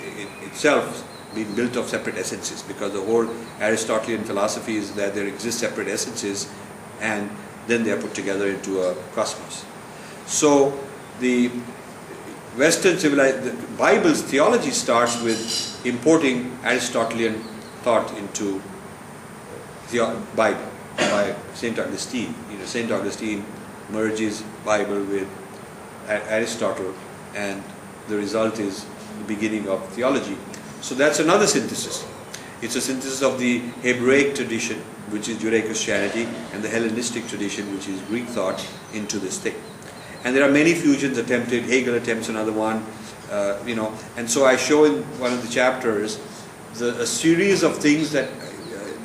itself been built of separate essences, because the whole Aristotelian philosophy is that there exist separate essences, and then they are put together into a cosmos. So the Western the Bible's theology starts with importing Aristotelian thought into the Bible by St. Augustine. St. Augustine merges Bible with Aristotle, and the result is the beginning of theology. So that's another synthesis. It's a synthesis of the Hebraic tradition, which is Judeo-Christianity, and the Hellenistic tradition, which is Greek thought, into this thing. And there are many fusions attempted. Hegel attempts another one, and so I show in one of the chapters a series of things that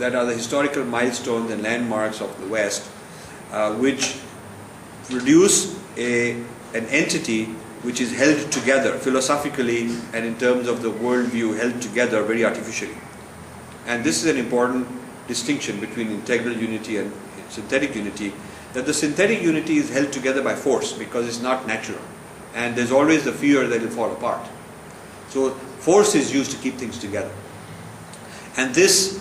are the historical milestones and landmarks of the West, which produce an entity which is held together philosophically and in terms of the worldview, held together very artificially. And this is an important distinction between integral unity and synthetic unity, that the synthetic unity is held together by force because it's not natural, and there's always the fear that it will fall apart. So force is used to keep things together. And this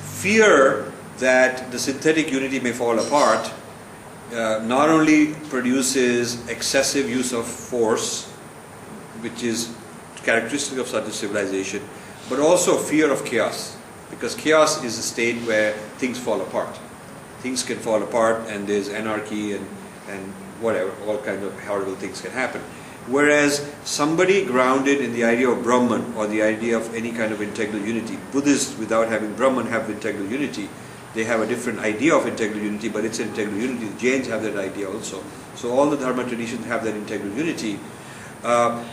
fear that the synthetic unity may fall apart not only produces excessive use of force, which is characteristic of such a civilization, but also fear of chaos, because chaos is a state where things fall apart. Things can fall apart, and there's anarchy and whatever, all kinds of horrible things can happen. Whereas somebody grounded in the idea of Brahman, or the idea of any kind of integral unity, Buddhists without having Brahman have integral unity. They have a different idea of integral unity, but it's an integral unity. The Jains have that idea also. So all the Dharma traditions have that integral unity.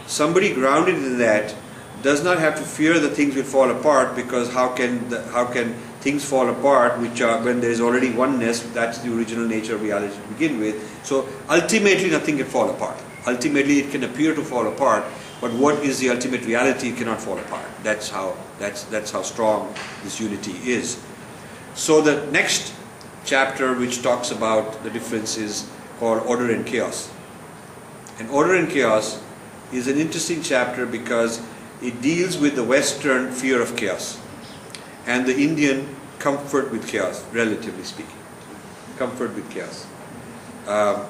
Somebody grounded in that does not have to fear that things will fall apart, because how can things fall apart when there is already oneness? That's the original nature of reality to begin with. So ultimately nothing can fall apart. Ultimately it can appear to fall apart, but what is the ultimate reality? It cannot fall apart. That's how strong this unity is. So the next chapter, which talks about the difference, is called Order and Chaos. And Order and Chaos is an interesting chapter because it deals with the Western fear of chaos and the Indian comfort with chaos, relatively speaking. Comfort with chaos. I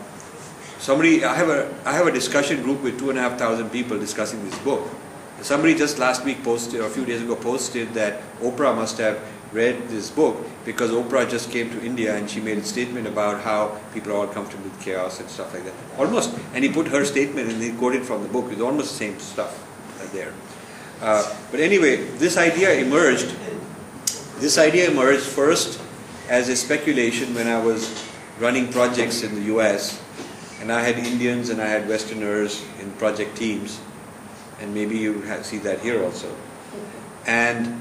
have a discussion group with 2,500 people discussing this book. Somebody just last week posted, or a few days ago posted, that Oprah must have read this book because Oprah just came to India and she made a statement about how people are all comfortable with chaos and stuff like that. Almost. And he put her statement and he quoted from the book. It's almost the same stuff there. But anyway, this idea emerged first as a speculation when I was running projects in the US, and I had Indians and I had Westerners in project teams, and maybe you see that here also. And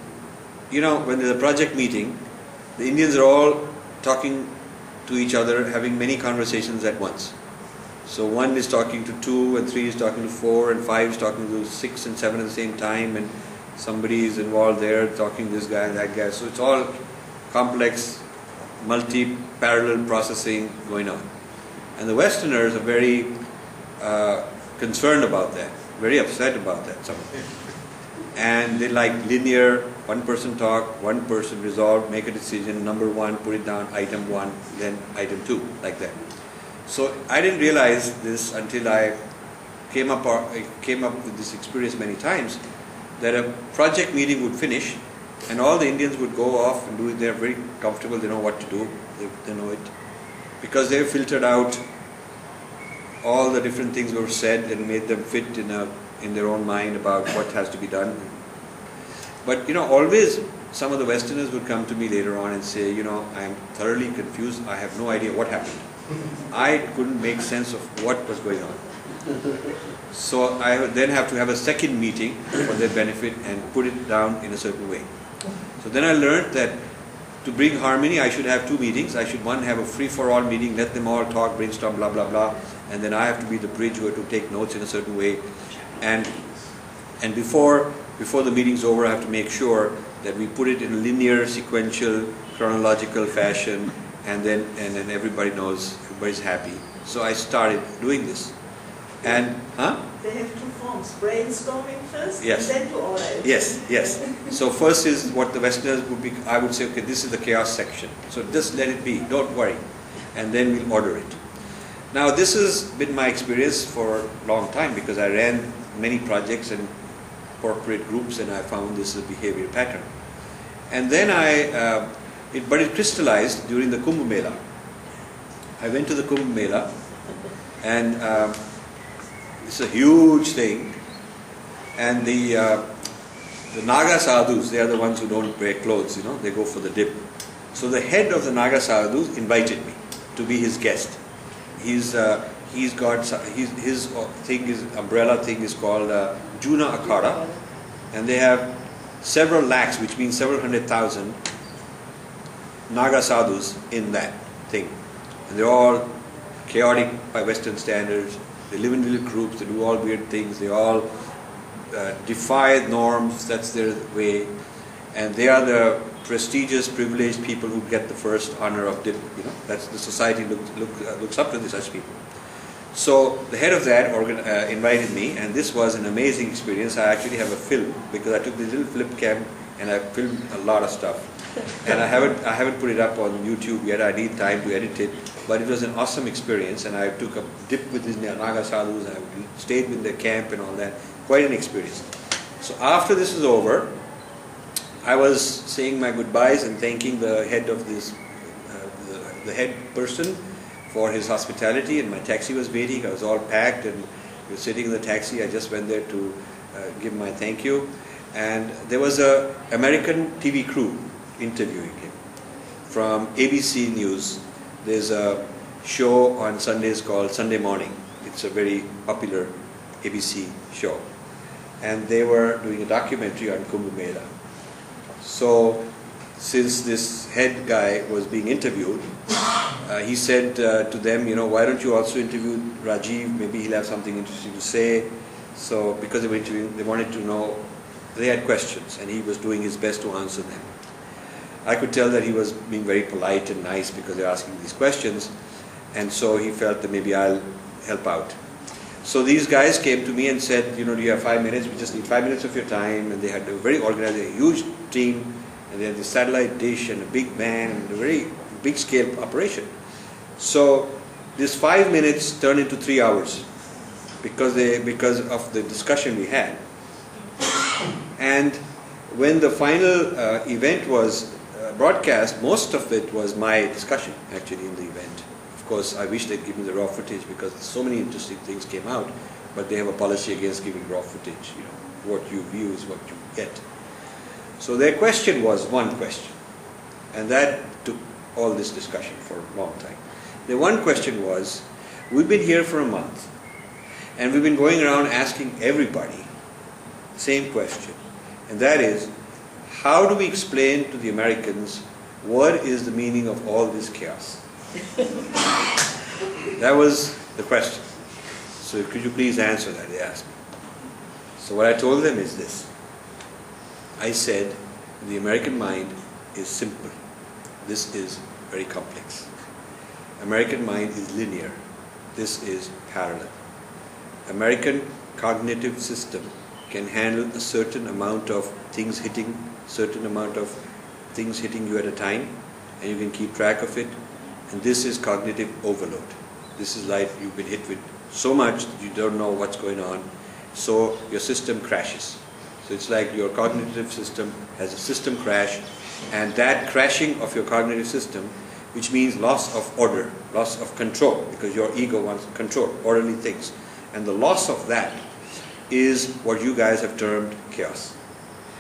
when there's a project meeting, the Indians are all talking to each other, having many conversations at once. So 1 is talking to 2, and 3 is talking to 4, and 5 is talking to 6 and 7 at the same time, and somebody is involved there talking to this guy and that guy. So it's all complex, multi-parallel processing going on. And the Westerners are very concerned about that, very upset about that, some of them. And they like linear, one person talk, one person resolve, make a decision, number 1, put it down, item 1, then item 2, like that. So I didn't realize this until I came up with this experience many times, that a project meeting would finish and all the Indians would go off and do it. They're very comfortable, they know what to do, they know it. Because they've filtered out all the different things were said and made them fit in their own mind about what has to be done. But always some of the Westerners would come to me later on and say, I am thoroughly confused, I have no idea what happened. I couldn't make sense of what was going on. So I would then have to have a second meeting for their benefit and put it down in a certain way. So then I learned that to bring harmony, I should have 2 meetings. I should have a free-for-all meeting, let them all talk, brainstorm, blah, blah, blah. And then I have to be the bridge who have to take notes in a certain way. And before the meeting's over, I have to make sure that we put it in a linear, sequential, chronological fashion, and then everybody knows, everybody's happy. So I started doing this. And, They have 2 forms, brainstorming first, yes. and then to order it. Yes. So first is what the Westerners would be, I would say, okay, this is the chaos section. So just let it be, don't worry. And then we'll order it. Now this has been my experience for a long time because I ran many projects and corporate groups and I found this is a behavior pattern. And then but it crystallized during the Kumbh Mela. I went to the Kumbh Mela and it's a huge thing, and the Naga sadhus, they are the ones who don't wear clothes, they go for the dip. So the head of the Naga sadhus invited me to be his guest. His umbrella thing is called Juna Akhada, and they have several lakhs, which means several 100,000 Naga sadhus in that thing. And they're all chaotic by Western standards. They live in little groups, they do all weird things, they all defy norms, that's their way. And they are the prestigious, privileged people who get the first honor of dip. That's the society looks up to such people. So the head of that invited me, and this was an amazing experience. I actually have a film because I took the little flip cam and I filmed a lot of stuff. And I haven't put it up on YouTube yet. I need time to edit it. But it was an awesome experience, and I took a dip with these Naga sadhus. I stayed with their camp and all that. Quite an experience. So after this is over, I was saying my goodbyes and thanking the head of this, the head person for his hospitality, and my taxi was waiting. I was all packed and we were sitting in the taxi. I just went there to give my thank you. And there was an American TV crew interviewing him from ABC News. There's a show on Sundays called Sunday Morning. It's a very popular ABC show. And they were doing a documentary on Kumbh Mela. So, since this head guy was being interviewed, he said to them, why don't you also interview Rajiv? Maybe he'll have something interesting to say. So, because they were interviewing, they wanted to know, they had questions, and he was doing his best to answer them. I could tell that he was being very polite and nice because they're asking these questions, and so he felt that maybe I'll help out. So these guys came to me and said, do you have 5 minutes? We just need 5 minutes of your time. And they had a very organized, a huge team, and they had the satellite dish and a big van and a very big scale operation. So this 5 minutes turned into 3 hours because of the discussion we had. And when the final event was broadcast, most of it was my discussion actually in the event. Of course, I wish they'd give me the raw footage because so many interesting things came out, but they have a policy against giving raw footage. What you view is what you get. So their question was one question, and that took all this discussion for a long time. The one question was, we've been here for a month, and we've been going around asking everybody the same question, and that is, how do we explain to the Americans what is the meaning of all this chaos? That was the question. So could you please answer that, they asked me. So what I told them is this. I said, the American mind is simple. This is very complex. American mind is linear. This is parallel. American cognitive system can handle a certain amount of things hitting you at a time, and you can keep track of it. And this is cognitive overload. This is like you've been hit with so much that you don't know what's going on, so your system crashes. So it's like your cognitive system has a system crash, and that crashing of your cognitive system, which means loss of order, loss of control, because your ego wants control, orderly things. And the loss of that is what you guys have termed chaos.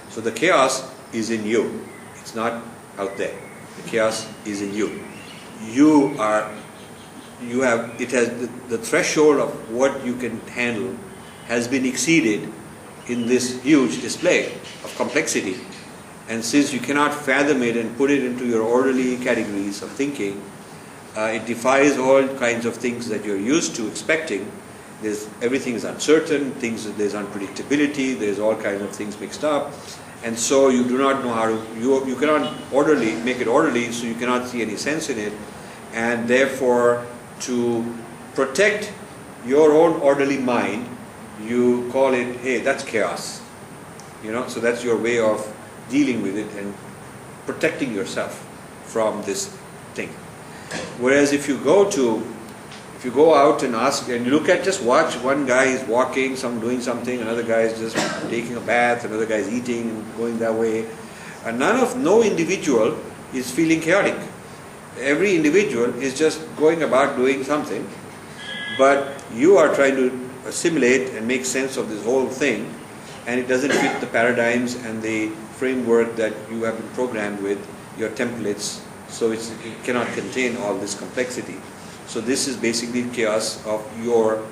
So the chaos is in you. It's not out there. The chaos is in you. The threshold of what you can handle has been exceeded in this huge display of complexity. And since you cannot fathom it and put it into your orderly categories of thinking, it defies all kinds of things that you're used to expecting. Everything is uncertain, there's unpredictability, there's all kinds of things mixed up. And so you do not know how to, you cannot make it orderly, so you cannot see any sense in it. And therefore, to protect your own orderly mind, you call it, hey, that's chaos. So that's your way of dealing with it and protecting yourself from this thing. Whereas if you go out and ask and you look at, just watch, one guy is walking, doing something, another guy is just taking a bath, another guy is eating and going that way. And no individual is feeling chaotic. Every individual is just going about doing something, but you are trying to assimilate and make sense of this whole thing, and it doesn't fit the paradigms and the framework that you have been programmed with, your templates, so it cannot contain all this complexity. So this is basically chaos of your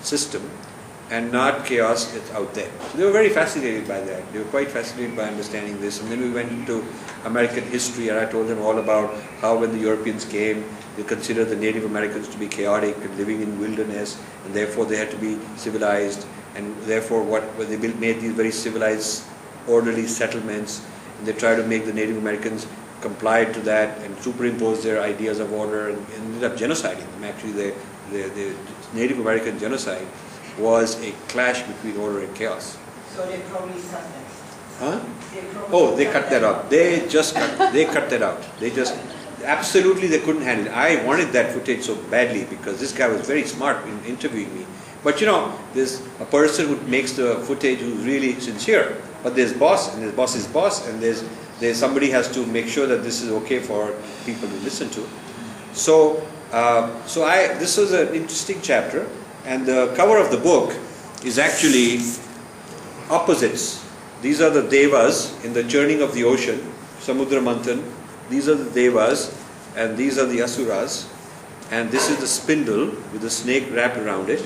system and not chaos that's out there. So they were very fascinated by that. They were quite fascinated by understanding this. And then we went into American history, and I told them all about how when the Europeans came, they considered the Native Americans to be chaotic and living in wilderness, and therefore they had to be civilized, and therefore they made these very civilized, orderly settlements, and they tried to make the Native Americans comply to that and superimpose their ideas of order, and ended up genociding them. Actually, the Native American genocide was a clash between order and chaos. So they probably cut that. Huh? They cut that out. They cut that out. Absolutely they couldn't handle it. I wanted that footage so badly because this guy was very smart in interviewing me. But there's a person who makes the footage who's really sincere. But there's boss, and there's boss's boss, and there's somebody has to make sure that this is okay for people to listen to. So this was an interesting chapter, and the cover of the book is actually opposites. These are the devas in the churning of the ocean, Samudra Manthan. These are the devas, and these are the asuras, and this is the spindle with the snake wrapped around it,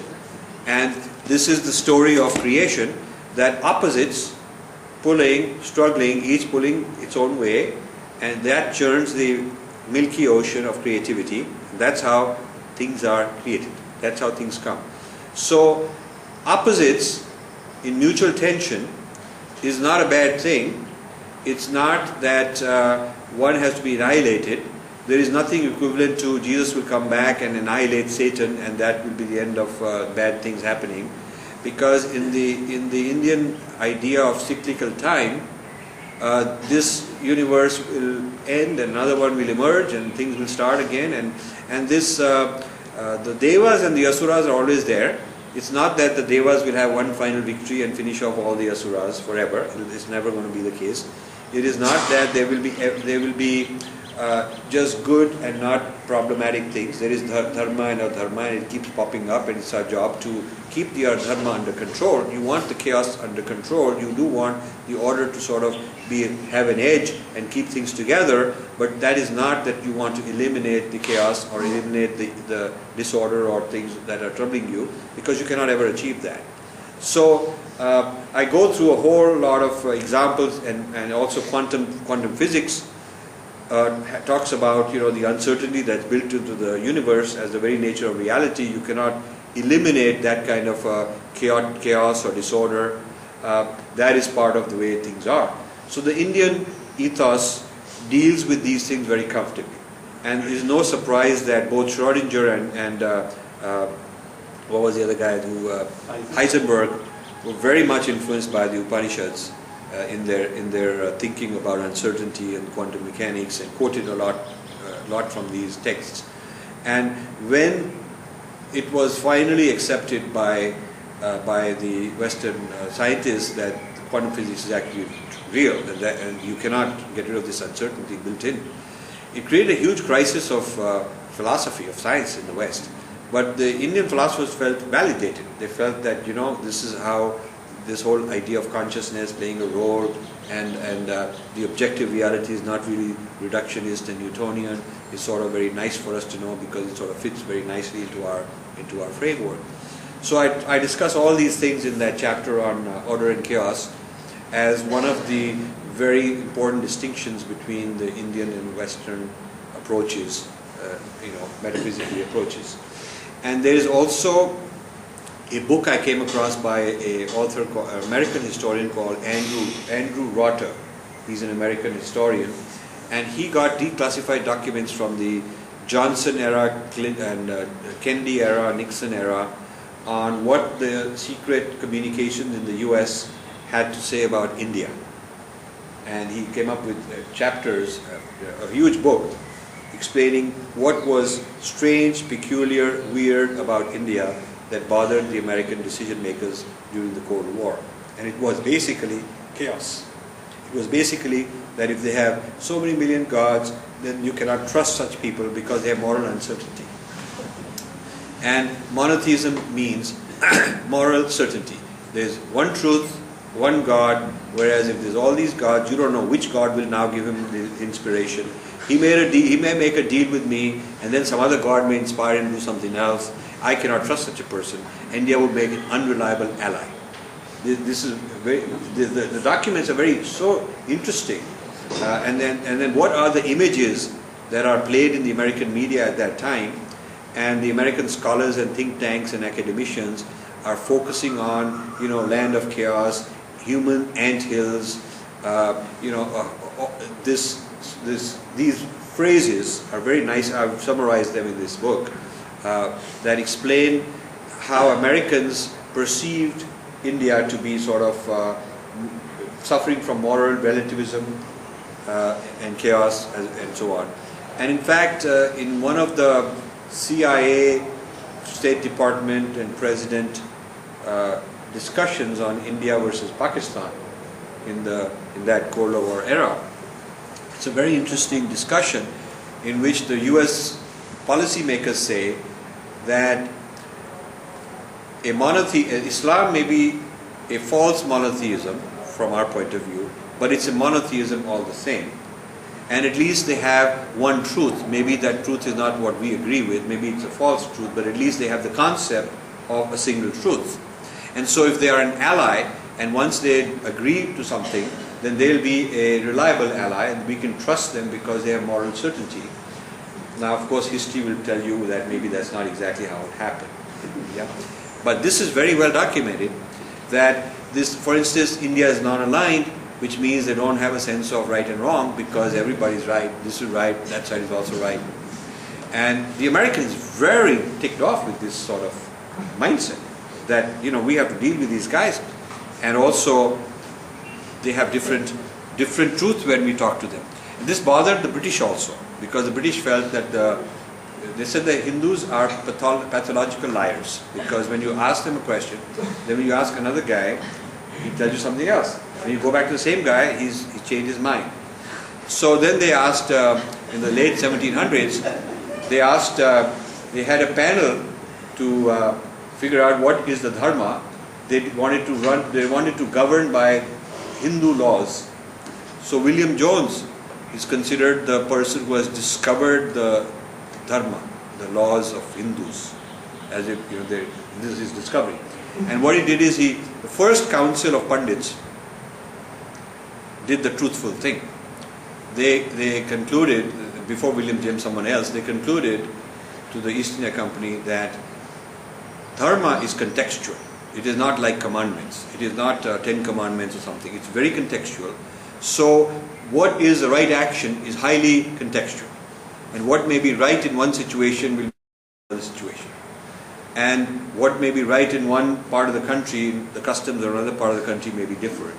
and this is the story of creation, that opposites struggling, each pulling its own way, and that churns the milky ocean of creativity. That's how things are created. That's how things come. So opposites in mutual tension is not a bad thing. It's not that one has to be annihilated. There is nothing equivalent to Jesus will come back and annihilate Satan, and that will be the end of bad things happening. Because in the Indian idea of cyclical time, this universe will end, another one will emerge, and things will start again. And this the devas and the asuras are always there. It's not that the devas will have one final victory and finish off all the asuras forever. It's never going to be the case. It is not that there will be just good and not problematic things. There is dharma and adharma, and it keeps popping up, and it's our job to keep the adharma under control. You want the chaos under control. You do want the order to sort of have an edge and keep things together, but that is not that you want to eliminate the chaos or eliminate the disorder or things that are troubling you, because you cannot ever achieve that. So I go through a whole lot of examples and also quantum physics talks about the uncertainty that's built into the universe as the very nature of reality. You cannot eliminate that kind of chaos or disorder. That is part of the way things are. So the Indian ethos deals with these things very comfortably. And it is no surprise that both Schrödinger and what was the other guy, Heisenberg, were very much influenced by the Upanishads in their thinking about uncertainty and quantum mechanics, and quoted a lot from these texts. And when it was finally accepted by the Western scientists that quantum physics is actually real, and you cannot get rid of this uncertainty built in, it created a huge crisis of philosophy, of science in the West. But the Indian philosophers felt validated. They felt that this is how this whole idea of consciousness playing a role, and the objective reality is not really reductionist and Newtonian, is sort of very nice for us to know because it sort of fits very nicely into our framework. So I discuss all these things in that chapter on order and chaos as one of the very important distinctions between the Indian and Western approaches, metaphysically approaches. And there is also a book I came across by an author, an American historian called Andrew Rotter. He's an American historian, and he got declassified documents from the Johnson era and Kennedy era, Nixon era, on what the secret communications in the US had to say about India. And he came up with chapters, a huge book, explaining what was strange, peculiar, weird about India that bothered the American decision makers during the Cold War. And it was basically chaos. It was basically that if they have so many million gods, then you cannot trust such people because they have moral uncertainty. And monotheism means moral certainty. There's one truth, one God, whereas if there's all these gods, you don't know which God will now give him the inspiration. He may make a deal with me, and then some other God may inspire him to do something else. I cannot trust such a person. India would make an unreliable ally. This is the documents are so interesting. And then what are the images that are played in the American media at that time? And the American scholars and think tanks and academicians are focusing on land of chaos, human anthills. These phrases are very nice. I've summarized them in this book that explain how Americans perceived India to be sort of suffering from moral relativism and chaos and so on. And in fact, in one of the CIA, State Department and President discussions on India versus Pakistan in that Cold War era, it's a very interesting discussion in which the US policymakers say that Islam may be a false monotheism from our point of view, but it's a monotheism all the same. And at least they have one truth. Maybe that truth is not what we agree with, maybe it's a false truth, but at least they have the concept of a single truth. And so if they are an ally, and once they agree to something, then they'll be a reliable ally, and we can trust them because they have moral certainty. Now, of course, history will tell you that maybe that's not exactly how it happened. Yeah? But this is very well documented, that this, for instance, India is non-aligned, which means they don't have a sense of right and wrong because everybody's right, this is right, that side is also right. And the Americans very ticked off with this sort of mindset that, we have to deal with these guys. And also, they have different truths when we talk to them. And this bothered the British also, because the British felt that they said the Hindus are pathological liars, because when you ask them a question, then when you ask another guy, he tells you something else. When you go back to the same guy, he changed his mind. So then they asked, in the late 1700s, they had a panel to figure out what is the dharma. They wanted to govern by Hindu laws. So William Jones is considered the person who has discovered the dharma, the laws of Hindus, as if this is his discovery. And what he did is the first council of Pandits did the truthful thing. they concluded, before William James, someone else, they concluded to the East India Company that dharma is contextual. It is not like commandments. It is not 10 commandments or something. It's very contextual. So what is the right action is highly contextual. And what may be right in one situation will be in another situation. And what may be right in one part of the country, the customs of another part of the country may be different.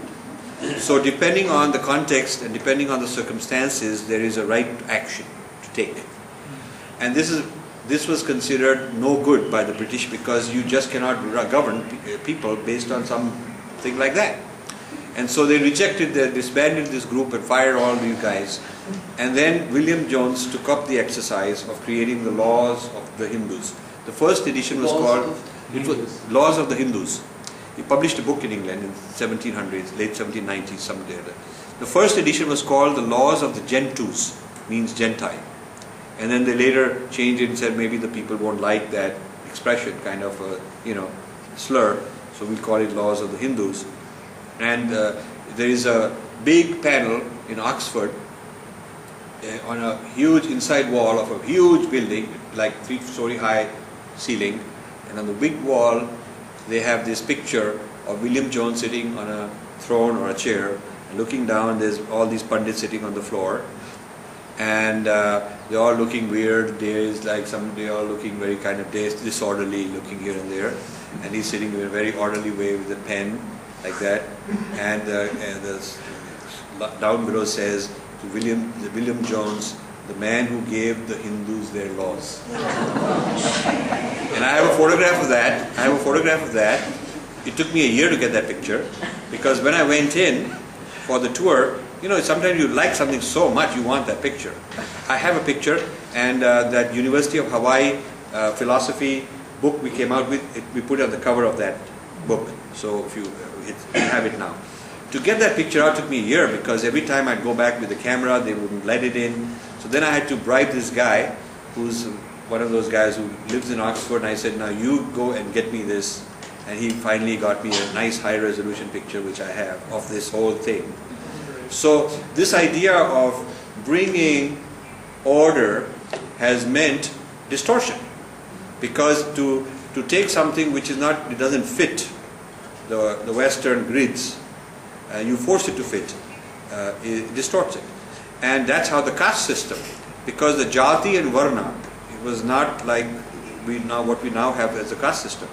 So depending on the context and depending on the circumstances, there is a right action to take. And this was considered no good by the British, because you just cannot govern people based on something like that. And so they rejected, they disbanded this group and fired all these guys. And then William Jones took up the exercise of creating the laws of the Hindus. The first edition was called Laws of the Hindus. He published a book in England in 1700s, late 1790s, somewhere there. The first edition was called the Laws of the Gentus, means Gentile. And then they later changed it and said maybe the people won't like that expression, kind of a, slur. So we call it Laws of the Hindus. And there is a big panel in Oxford on a huge inside wall of a huge building, like 3-story high ceiling. And on the big wall, they have this picture of William Jones sitting on a throne or a chair, and looking down, there's all these pundits sitting on the floor. And they're all looking weird. They're all looking very kind of disorderly, looking here and there. And he's sitting in a very orderly way with a pen, like that. And down below says, to William Jones, the man who gave the Hindus their laws. And I have a photograph of that. It took me a year to get that picture, because when I went in for the tour, sometimes you like something so much you want that picture. I have a picture, and that University of Hawaii philosophy book we came out with, we put it on the cover of that book. So if you have it now. To get that picture out took me a year, because every time I'd go back with the camera, they wouldn't let it in. So then I had to bribe this guy, who's one of those guys who lives in Oxford, and I said, now you go and get me this. And he finally got me a nice high resolution picture, which I have, of this whole thing. So this idea of bringing order has meant distortion, because to take something which is not, it doesn't fit the Western grids, you force it to fit, it distorts it. And that's how the caste system, because the jati and varna, it was not like what we now have as a caste system.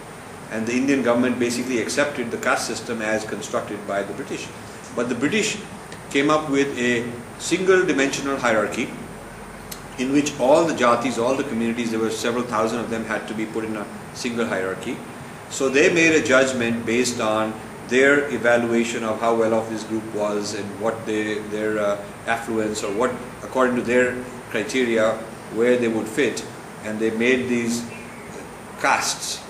And the Indian government basically accepted the caste system as constructed by the British. But the British came up with a single dimensional hierarchy in which all the jatis, all the communities, there were several thousand of them, had to be put in a single hierarchy. So they made a judgment based on their evaluation of how well off this group was and what their affluence, or what, according to their criteria, where they would fit. And they made these castes.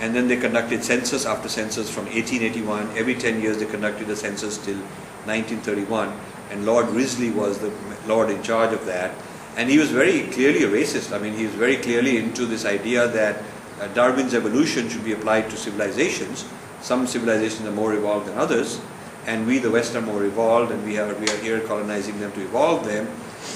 And then they conducted census after census from 1881. Every 10 years they conducted a census till 1931. And Lord Risley was the Lord in charge of that. And he was very clearly a racist. I mean, he was very clearly into this idea that Darwin's evolution should be applied to civilizations. Some civilizations are more evolved than others, and we, the West, are more evolved, and we are here colonizing them to evolve them.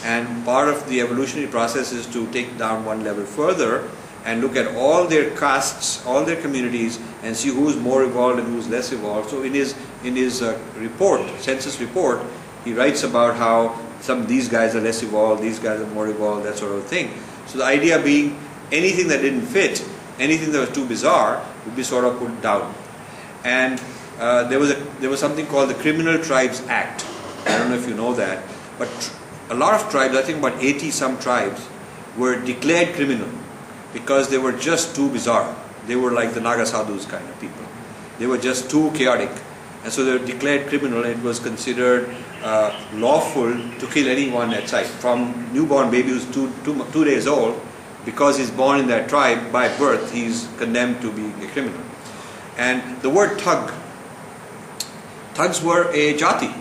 And part of the evolutionary process is to take down one level further and look at all their castes, all their communities, and see who's more evolved and who's less evolved. So in his report, census report, he writes about how some of these guys are less evolved, these guys are more evolved, that sort of thing. So the idea being, anything that didn't fit, anything that was too bizarre, would be sort of put down. And there was something called the Criminal Tribes Act. I don't know if you know that, but a lot of tribes, I think about 80 some tribes, were declared criminal because they were just too bizarre. They were like the Naga Sadhus kind of people. They were just too chaotic. And so they were declared criminal, and it was considered lawful to kill anyone at sight. From newborn baby who's two days old, because he's born in that tribe by birth, he's condemned to be a criminal. And the word thug, thugs were a jati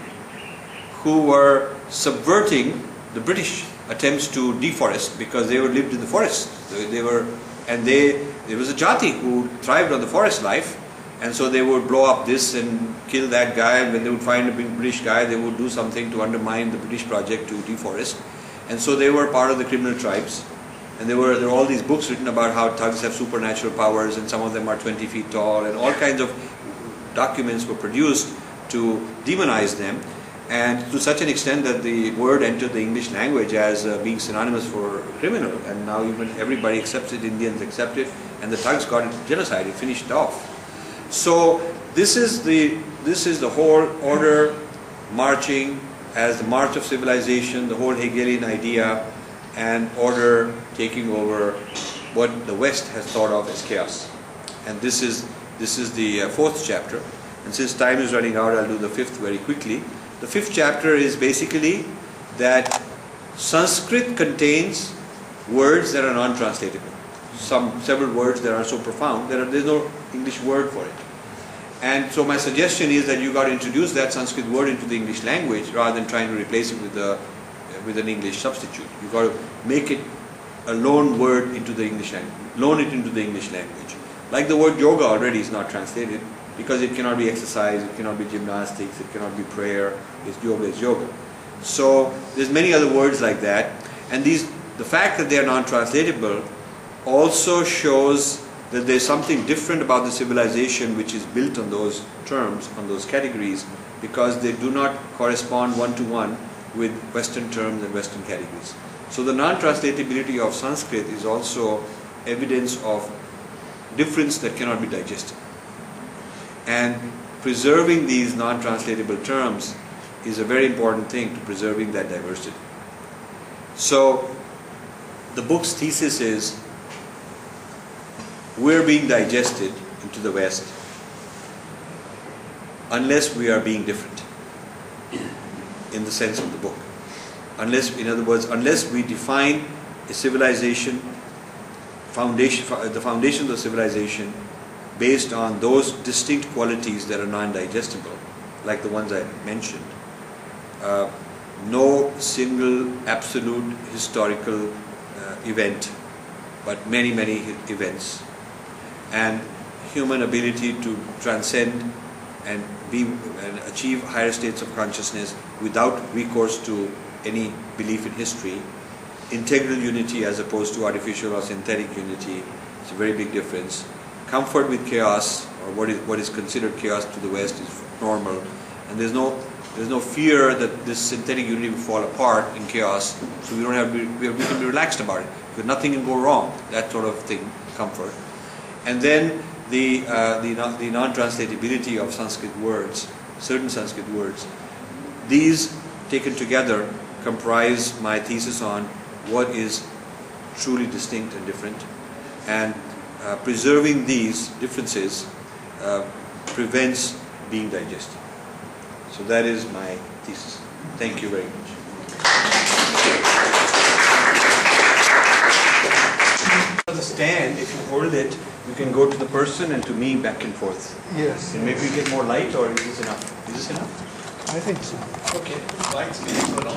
who were subverting the British attempts to deforest, because they lived in the forest. There was a jati who thrived on the forest life, And so they would blow up this and kill that guy, and when they would find a big British guy, they would do something to undermine the British project to deforest. And so they were part of the criminal tribes. And there were all these books written about how thugs have supernatural powers, and some of them are 20 feet tall, and all kinds of documents were produced to demonize them, and to such an extent that the word entered the English language as being synonymous for criminal, and now even everybody accepts it, Indians accept it, and the thugs got it genocide, it finished off. So this is the whole order marching as the march of civilization, the whole Hegelian idea, and order taking over what the West has thought of as chaos. And this is the fourth chapter. And since time is running out, I'll do the fifth very quickly. The fifth chapter is basically that Sanskrit contains words that are non-translatable. Several words that are so profound that there's no English word for it. And so my suggestion is that you got to introduce that Sanskrit word into the English language rather than trying to replace it with an English substitute. You got to make it a loan word into the English language, loan it into the English language. Like the word yoga already is not translated because it cannot be exercise, it cannot be gymnastics, it cannot be prayer. It's yoga is yoga. So there's many other words like that, and the fact that they are non-translatable also shows that there's something different about the civilization which is built on those terms, on those categories, because they do not correspond one-to-one with Western terms and Western categories. So the non-translatability of Sanskrit is also evidence of difference that cannot be digested. And preserving these non-translatable terms is a very important thing to preserving that diversity. So the book's thesis is we're being digested into the West unless we are being different in the sense of the book. In other words, unless we define a civilization, the foundation of civilization based on those distinct qualities that are non-digestible, like the ones I mentioned. No single absolute historical event, but many events, and human ability to transcend and achieve higher states of consciousness without recourse to any belief in history. Integral unity as opposed to artificial or synthetic unity. It's a very big difference. Comfort with chaos, or what is considered chaos to the West, is normal, and there's no fear that this synthetic unity will fall apart in chaos. So we can be relaxed about it because nothing can go wrong. That sort of thing, comfort, and then the non-translatability of Sanskrit words, certain Sanskrit words. These taken together comprise my thesis on what is truly distinct and different, and preserving these differences prevents being digested. So that is my thesis. Thank you very much. The stand, if you hold it, you can go to the person and to me back and forth. Yes. And maybe we get more light, or is this enough? Is this enough? I think so. Okay. Light's being put on.